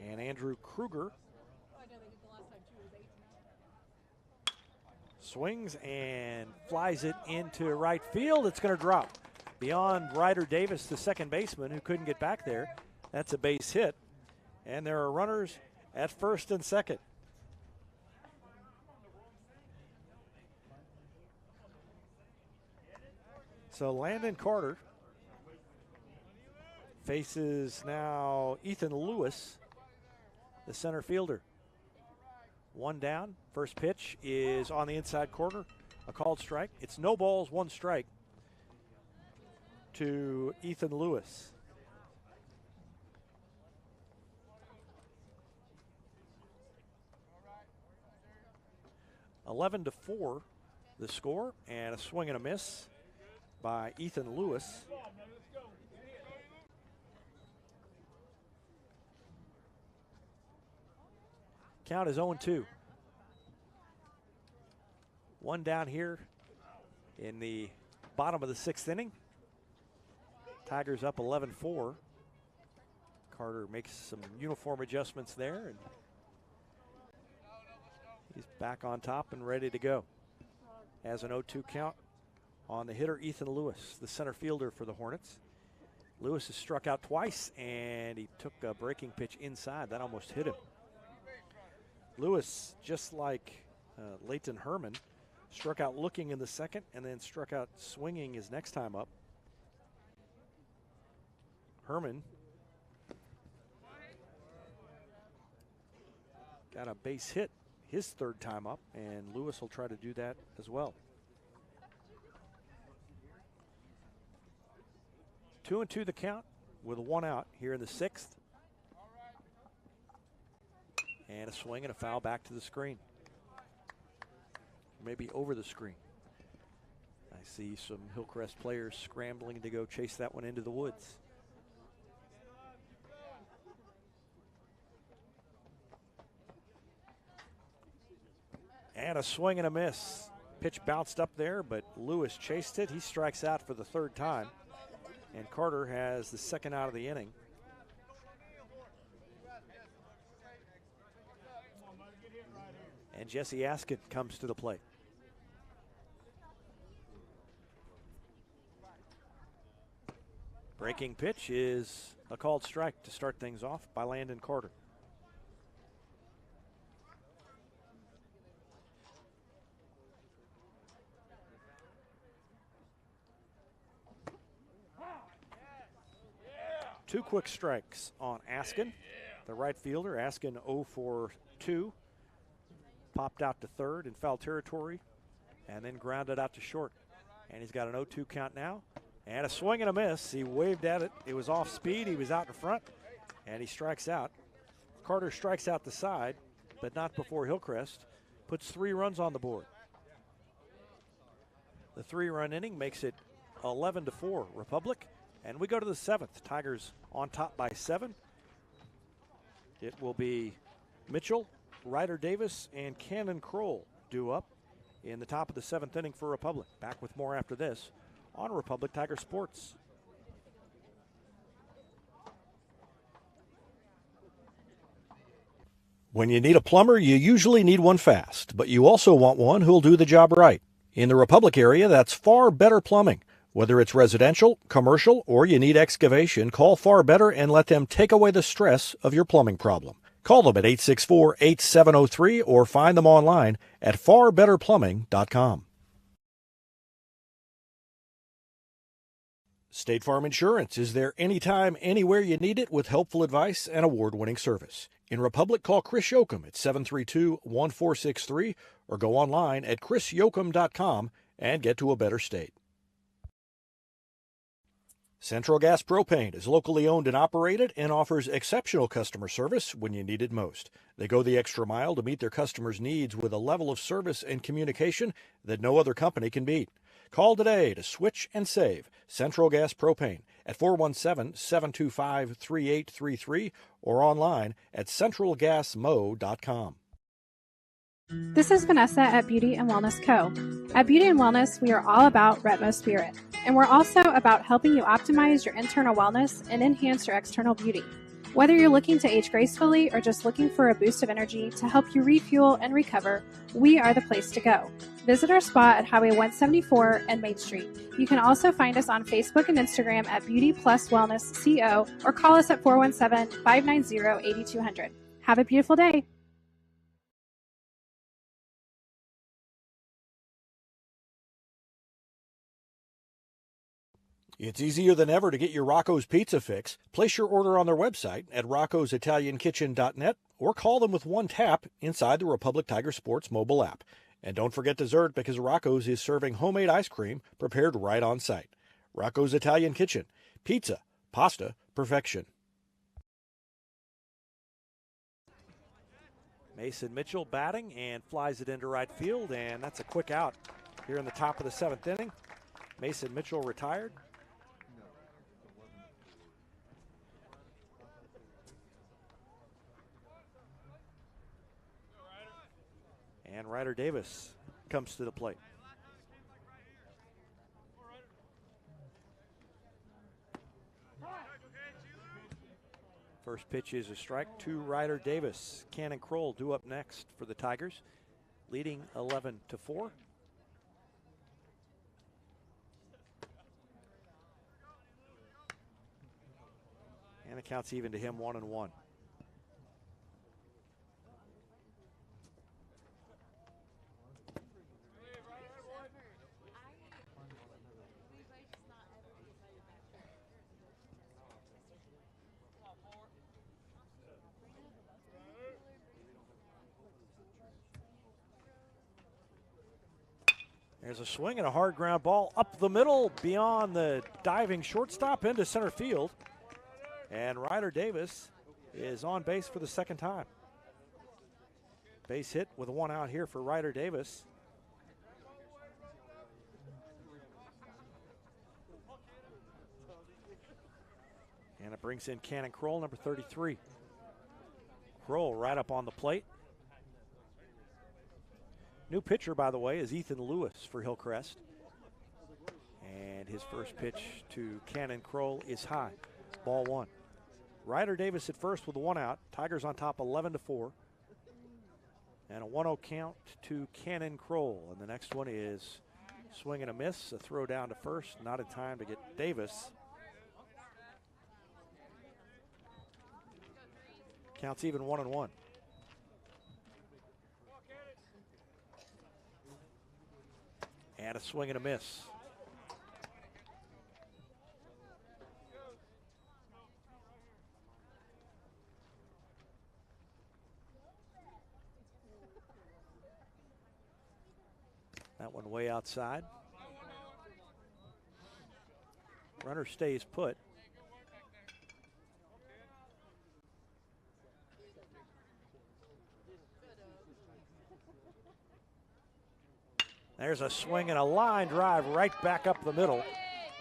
And Andrew Kruger swings and flies it into right field. It's going to drop beyond Ryder Davis, the second baseman, who couldn't get back there. That's a base hit. And there are runners at 1st and 2nd. So Landon Carter faces now Ethan Lewis, the center fielder. 1 down. First pitch is on the inside corner, a called strike. It's no balls, 1 strike to Ethan Lewis. (11-4) the score, and a swing and a miss by Ethan Lewis. Count is 0-2. 1 down here in the bottom of the 6th inning. Tigers up 11-4. Carter makes some uniform adjustments there, and he's back on top and ready to go. Has an 0-2 count on the hitter, Ethan Lewis, the center fielder for the Hornets. Lewis has struck out twice, and he took a breaking pitch inside. That almost hit him. Lewis, just like Leighton Herman, struck out looking in the 2nd and then struck out swinging his next time up. Herman got a base hit his 3rd time up, and Lewis will try to do that as well. 2-2 the count with 1 out here in the 6th. And a swing and a foul back to the screen. Maybe over the screen. I see some Hillcrest players scrambling to go chase that one into the woods. And a swing and a miss. Pitch bounced up there, but Lewis chased it. He strikes out for the 3rd time. And Carter has the 2nd out of the inning. And Jesse Askin comes to the plate. Breaking pitch is a called strike to start things off by Landon Carter. Two quick strikes on Askin, the right fielder. Askin 0 for 2. Popped out to third in foul territory and then grounded out to short. And he's got an 0-2 count now. And a swing and a miss. He waved at it. It was off speed. He was out in front. And he strikes out. Carter strikes out the side, but not before Hillcrest puts 3 runs on the board. The 3-run inning makes it 11-4 Republic. And we go to the 7th. Tigers on top by 7. It will be Mitchell, Ryder Davis, and Cannon Kroll due up in the top of the 7th inning for Republic. Back with more after this on Republic Tiger Sports. When you need a plumber, you usually need one fast, but you also want one who'll do the job right. In the Republic area, that's Far Better Plumbing. Whether it's residential, commercial, or you need excavation, call Far Better and let them take away the stress of your plumbing problem. Call them at 864-8703 or find them online at farbetterplumbing.com. State Farm Insurance is there anytime, anywhere you need it with helpful advice and award-winning service. In Republic, call Chris Yoakum at 732-1463 or go online at chrisyoakum.com and get to a better state. Central Gas Propane is locally owned and operated and offers exceptional customer service when you need it most. They go the extra mile to meet their customers' needs with a level of service and communication that no other company can beat. Call today to switch and save Central Gas Propane at 417-725-3833 or online at centralgasmo.com. This is Vanessa at Beauty and Wellness Co. At Beauty and Wellness, we are all about Retmo Spirit, and we're also about helping you optimize your internal wellness and enhance your external beauty. Whether you're looking to age gracefully or just looking for a boost of energy to help you refuel and recover, we are the place to go. Visit our spot at Highway 174 and Main Street. You can also find us on Facebook and Instagram at Beauty Plus Wellness CO or call us at 417-590-8200. Have a beautiful day. It's easier than ever to get your Rocco's Pizza fix. Place your order on their website at roccositaliankitchen.net or call them with one tap inside the Republic Tiger Sports mobile app. And don't forget dessert because Rocco's is serving homemade ice cream prepared right on site. Rocco's Italian Kitchen. Pizza, pasta, perfection. Mason Mitchell batting and flies it into right field, and that's a quick out here in the top of the 7th inning. Mason Mitchell retired. And Ryder Davis comes to the plate. First pitch is a strike to Ryder Davis. Cannon Kroll due up next for the Tigers, leading 11-4. And the count's even to him, 1-1. There's a swing and a hard ground ball up the middle beyond the diving shortstop into center field. And Ryder Davis is on base for the second time. Base hit with a 1 out here for Ryder Davis. And it brings in Cannon Kroll, number 33. Kroll right up on the plate. New pitcher, by the way, is Ethan Lewis for Hillcrest. And his first pitch to Cannon Kroll is high. Ball 1. Ryder Davis at first with a 1 out. Tigers on top 11-4. And a 1-0 count to Cannon Kroll. And the next one is swing and a miss, a throw down to first, not in time to get Davis. Counts even 1-1. And a swing and a miss. That one way outside. Runner stays put. There's a swing and a line drive right back up the middle.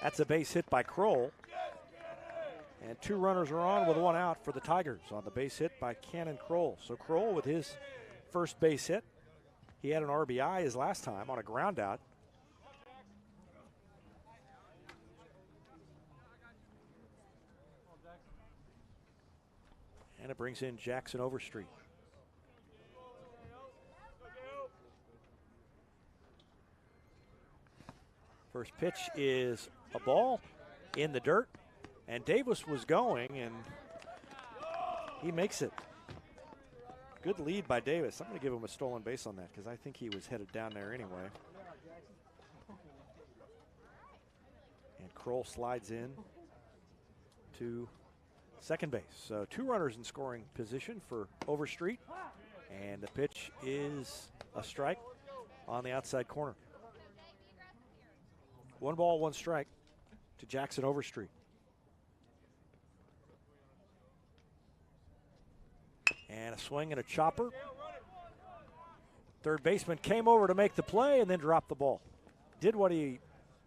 That's a base hit by Kroll. And 2 runners are on with 1 out for the Tigers on the base hit by Cannon Kroll. So Kroll with his first base hit. He had an RBI his last time on a ground out. And it brings in Jackson Overstreet. First pitch is a ball in the dirt, and Davis was going, and he makes it. Good lead by Davis. I'm going to give him a stolen base on that because I think he was headed down there anyway. And Kroll slides in to second base. So 2 runners in scoring position for Overstreet, and the pitch is a strike on the outside corner. 1 ball, 1 strike to Jackson Overstreet. And a swing and a chopper. Third baseman came over to make the play and then dropped the ball. Did what he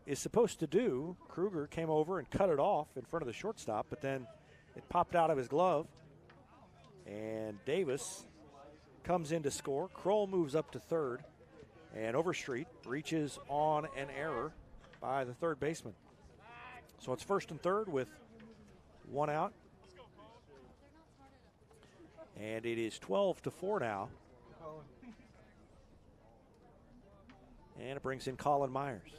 is supposed to do. Kruger came over and cut it off in front of the shortstop, but then it popped out of his glove. And Davis comes in to score. Kroll moves up to third. And Overstreet reaches on an error by the third baseman. So it's first and third with 1 out. And it is 12-4 now. And it brings in Colin Myers.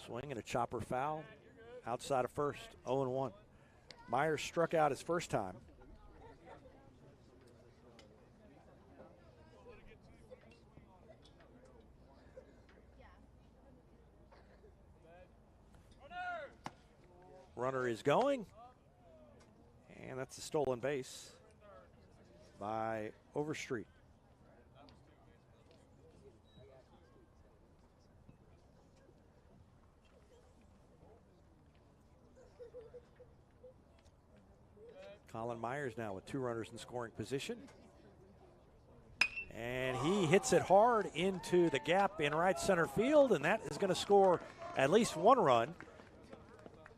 Swing and a chopper foul outside of first, 0-1. Myers struck out his first time. Runner is going, and that's a stolen base by Overstreet. Colin Myers now with 2 runners in scoring position. And he hits it hard into the gap in right center field, and that is going to score at least 1 run.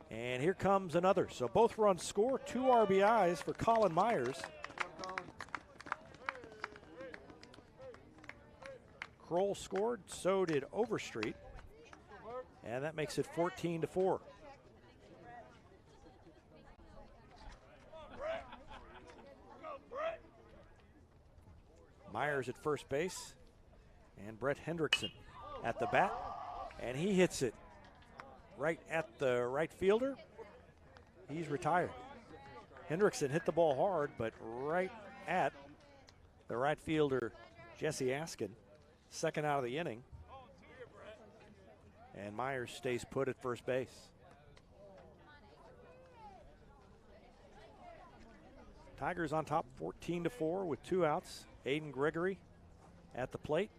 And here comes another. So both runs score, 2 RBIs for Colin Myers. Kroll scored, so did Overstreet. And that makes it 14-4. Myers at first base, and Brett Hendrickson at the bat, and he hits it right at the right fielder. He's retired. Hendrickson hit the ball hard, but right at the right fielder, Jesse Askin, second out of the inning. And Myers stays put at first base. Tigers on top 14-4 with 2 outs. Aiden Gregory at the plate.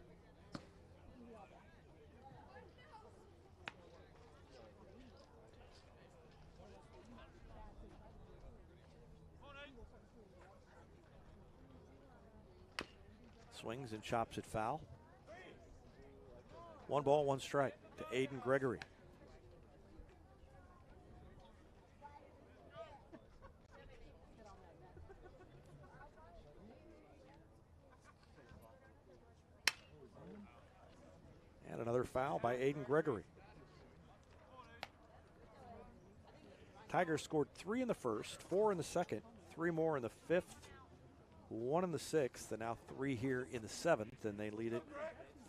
Swings and chops it foul. 1 ball, 1 strike to Aiden Gregory. And another foul by Aiden Gregory. Tigers scored 3 in the first, 4 in the second, 3 more in the fifth, 1 in the sixth, and now 3 here in the seventh, and they lead it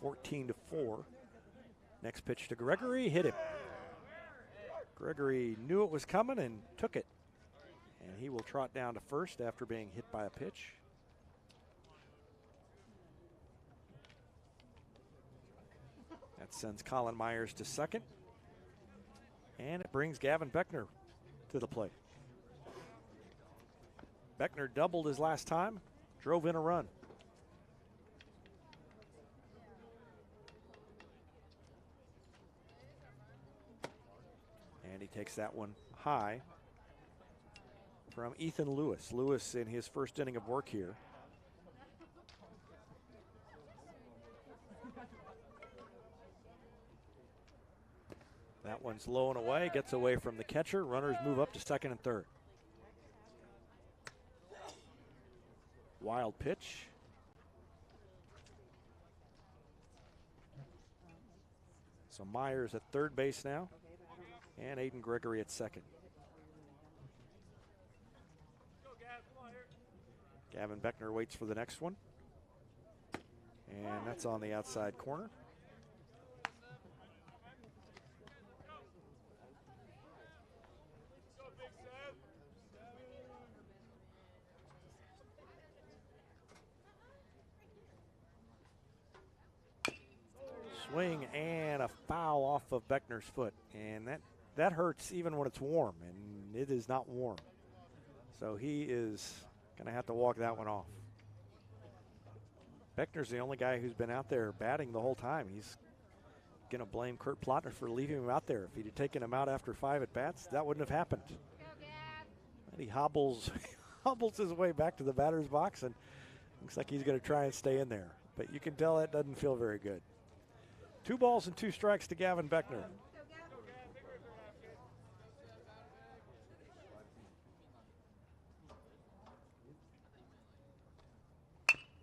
14-4. Next pitch to Gregory, hit him. Gregory knew it was coming and took it. And he will trot down to first after being hit by a pitch. That sends Colin Myers to second. And it brings Gavin Beckner to the plate. Beckner doubled his last time, drove in a run. And he takes that one high from Ethan Lewis. Lewis in his first inning of work here. That one's low and away, gets away from the catcher. Runners move up to second and third. Wild pitch. So Myers at third base now, and Aiden Gregory at second. Gavin Beckner waits for the next one, and that's on the outside corner. Swing and a foul off of Beckner's foot, and that hurts even when it's warm, and it is not warm. So he is going to have to walk that one off. Beckner's the only guy who's been out there batting the whole time. He's going to blame Kurt Plotner for leaving him out there. If he'd have taken him out after 5 at-bats, that wouldn't have happened. And he hobbles his way back to the batter's box, and looks like he's going to try and stay in there. But you can tell that doesn't feel very good. 2 balls and 2 strikes to Gavin Beckner.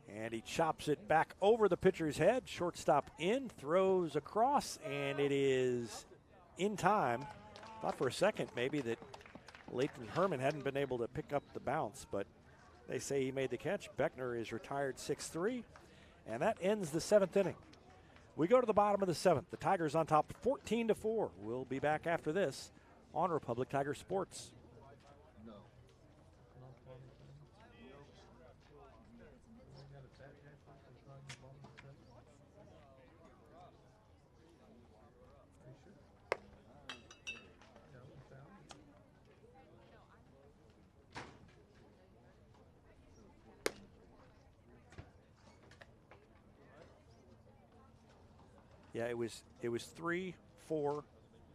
And he chops it back over the pitcher's head. Shortstop in, throws across, and it is in time. Thought for a second maybe that Leighton Herman hadn't been able to pick up the bounce, but they say he made the catch. Beckner is retired 6-3, and that ends the 7th inning. We go to the bottom of the 7th. The Tigers on top 14-4. We'll be back after this on Republic Tiger Sports. Yeah, it was 3-4 for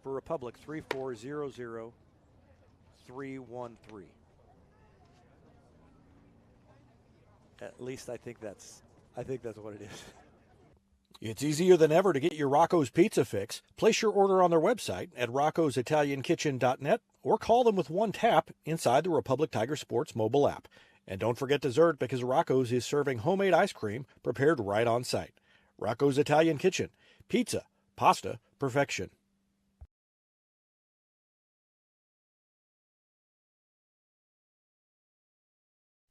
Republic, 3-4-0-0, 3-1-3. At least I think that's what it is. It's easier than ever to get your Rocco's Pizza fix. Place your order on their website at roccositaliankitchen.net or call them with one tap inside the Republic Tiger Sports mobile app. And don't forget dessert, because Rocco's is serving homemade ice cream prepared right on site. Rocco's Italian Kitchen. Pizza, pasta, perfection.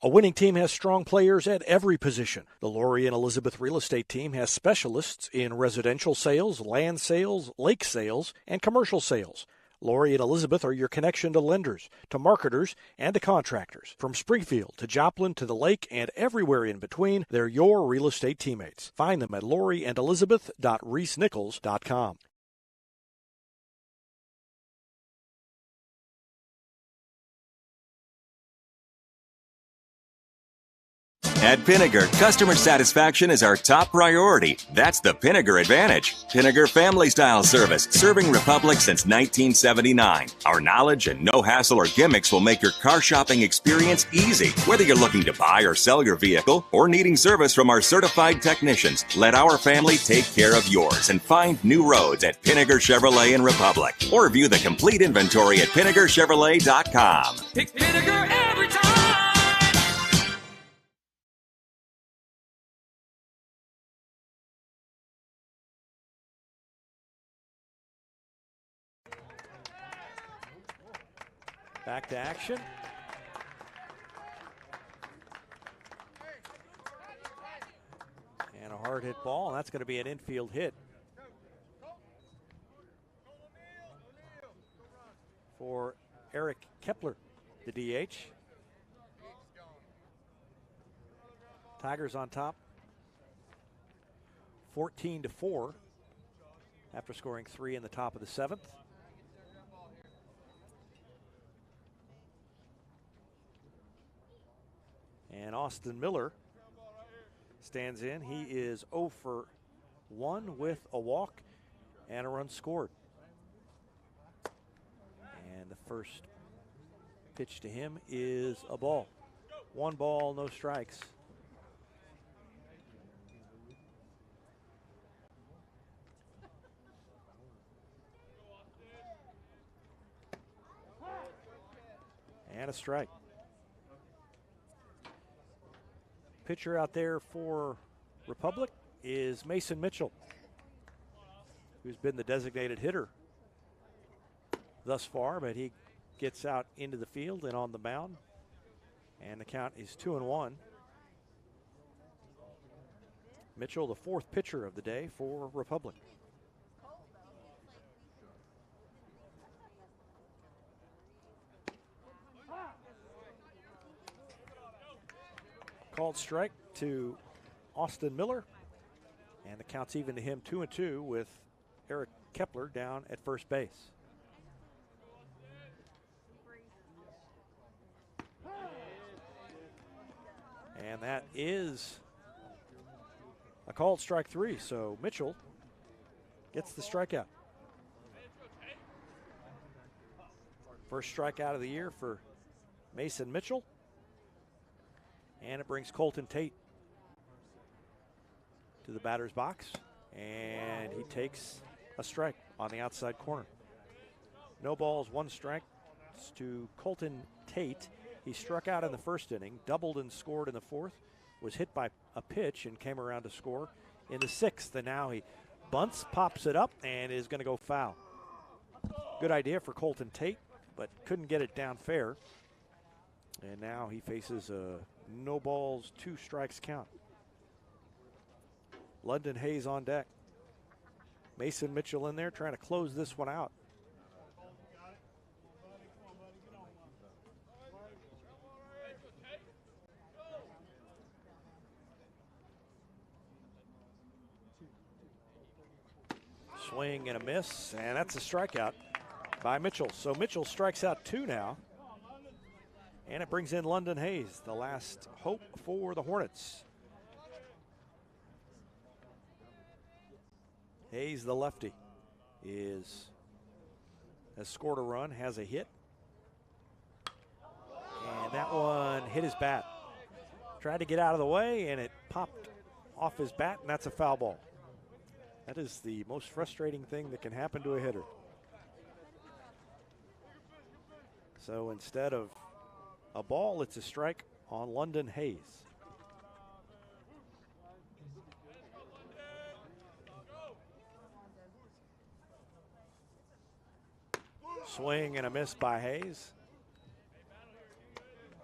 A winning team has strong players at every position. The Lori and Elizabeth Real Estate Team has specialists in residential sales, land sales, lake sales, and commercial sales. Lori and Elizabeth are your connection to lenders, to marketers, and to contractors. From Springfield to Joplin to the lake and everywhere in between, they're your real estate teammates. Find them at loriandelizabeth.reesnichols.com. At Pinnager, customer satisfaction is our top priority. That's the Pinnager advantage. Pinnager Family Style Service, serving Republic since 1979. Our knowledge and no hassle or gimmicks will make your car shopping experience easy. Whether you're looking to buy or sell your vehicle or needing service from our certified technicians, let our family take care of yours and find new roads at Pinnager Chevrolet in Republic. Or view the complete inventory at PinnagerChevrolet.com. Pick Pinnager every time. Back to action. And a hard hit ball, and that's going to be an infield hit for Eric Kepler, the DH. Tigers on top, 14-4 after scoring 3 in the top of the 7th. And Austin Miller stands in. He is 0 for 1 with a walk and a run scored. And the first pitch to him is a ball. 1 ball, no strikes. And a strike. Pitcher out there for Republic is Mason Mitchell, who's been the designated hitter thus far, but he gets out into the field and on the mound, and the count is 2-1. Mitchell, the 4th pitcher of the day for Republic. Called strike to Austin Miller, and the count's even to him, 2-2, with Eric Kepler down at first base. And that is a called strike 3, so Mitchell gets the strikeout. First strikeout of the year for Mason Mitchell. And it brings Colton Tate to the batter's box, and he takes a strike on the outside corner. No balls, 1 strike to Colton Tate. He struck out in the first inning, doubled and scored in the 4th, was hit by a pitch and came around to score in the 6th. And now he bunts, pops it up, and is going to go foul. Good idea for Colton Tate, but couldn't get it down fair. And now he faces a no balls, 2 strikes count. London Hayes on deck. Mason Mitchell in there trying to close this one out. Swing and a miss, and that's a strikeout by Mitchell. So Mitchell strikes out 2 now. And it brings in London Hayes, the last hope for the Hornets. Hayes, the lefty, has scored a run, has a hit. And that one hit his bat. Tried to get out of the way, and it popped off his bat, and that's a foul ball. That is the most frustrating thing that can happen to a hitter. So instead of a ball, it's a strike on London Hayes. Swing and a miss by Hayes.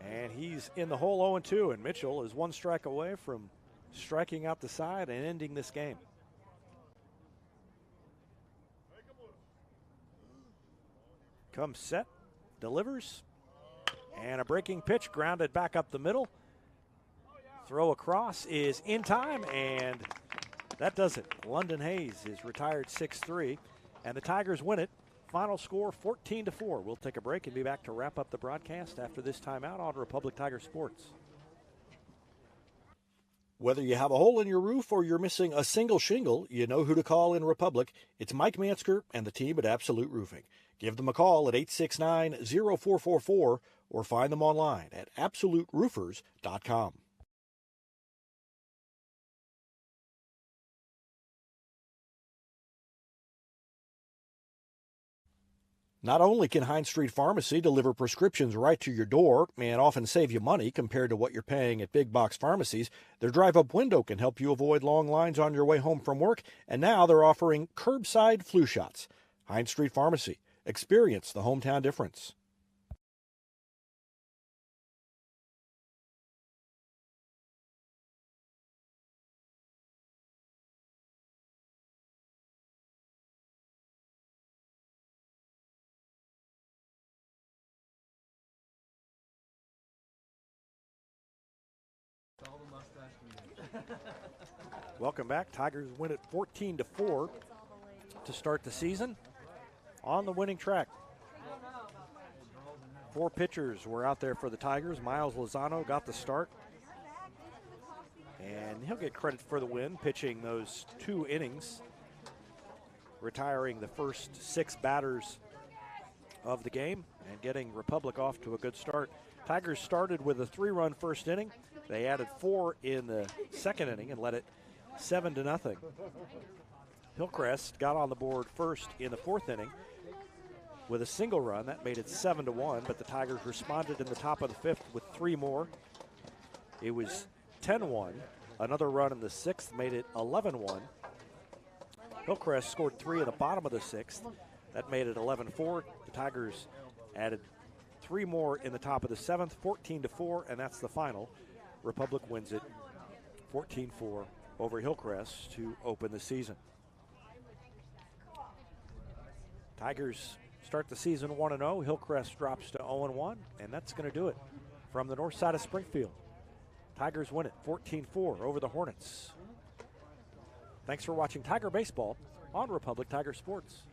And he's in the hole 0-2, and Mitchell is 1 strike away from striking out the side and ending this game. Comes set, delivers. And a breaking pitch grounded back up the middle. Throw across is in time, and that does it. London Hayes is retired 6-3, and the Tigers win it. Final score 14-4. We'll take a break and be back to wrap up the broadcast after this timeout on Republic Tiger Sports. Whether you have a hole in your roof or you're missing a single shingle, you know who to call in Republic. It's Mike Mansker and the team at Absolute Roofing. Give them a call at 869-0444 or find them online at absoluteroofers.com. Not only can Hines Street Pharmacy deliver prescriptions right to your door and often save you money compared to what you're paying at big box pharmacies, their drive-up window can help you avoid long lines on your way home from work, and now they're offering curbside flu shots. Hines Street Pharmacy. Experience the hometown difference. Welcome back. Tigers win it 14-4 to start the season on the winning track. 4 pitchers were out there for the Tigers. Miles Lozano got the start, and he'll get credit for the win, pitching those 2 innings, retiring the first 6 batters of the game and getting Republic off to a good start. Tigers started with a 3-run first inning. They added 4 in the second inning and led it 7-0. Hillcrest got on the board first in the 4th inning with a single run. That made it 7-1, but the Tigers responded in the top of the 5th with 3 more. It was 10-1. Another run in the 6th made it 11-1. Hillcrest scored 3 in the bottom of the 6th. That made it 11-4. The Tigers added 3 more in the top of the 7th, 14-4, and that's the final. Republic wins it 14-4 over Hillcrest to open the season. Tigers start the season 1-0. Hillcrest drops to 0-1, and that's going to do it from the north side of Springfield. Tigers win it 14-4 over the Hornets. Thanks for watching Tiger Baseball on Republic Tiger Sports.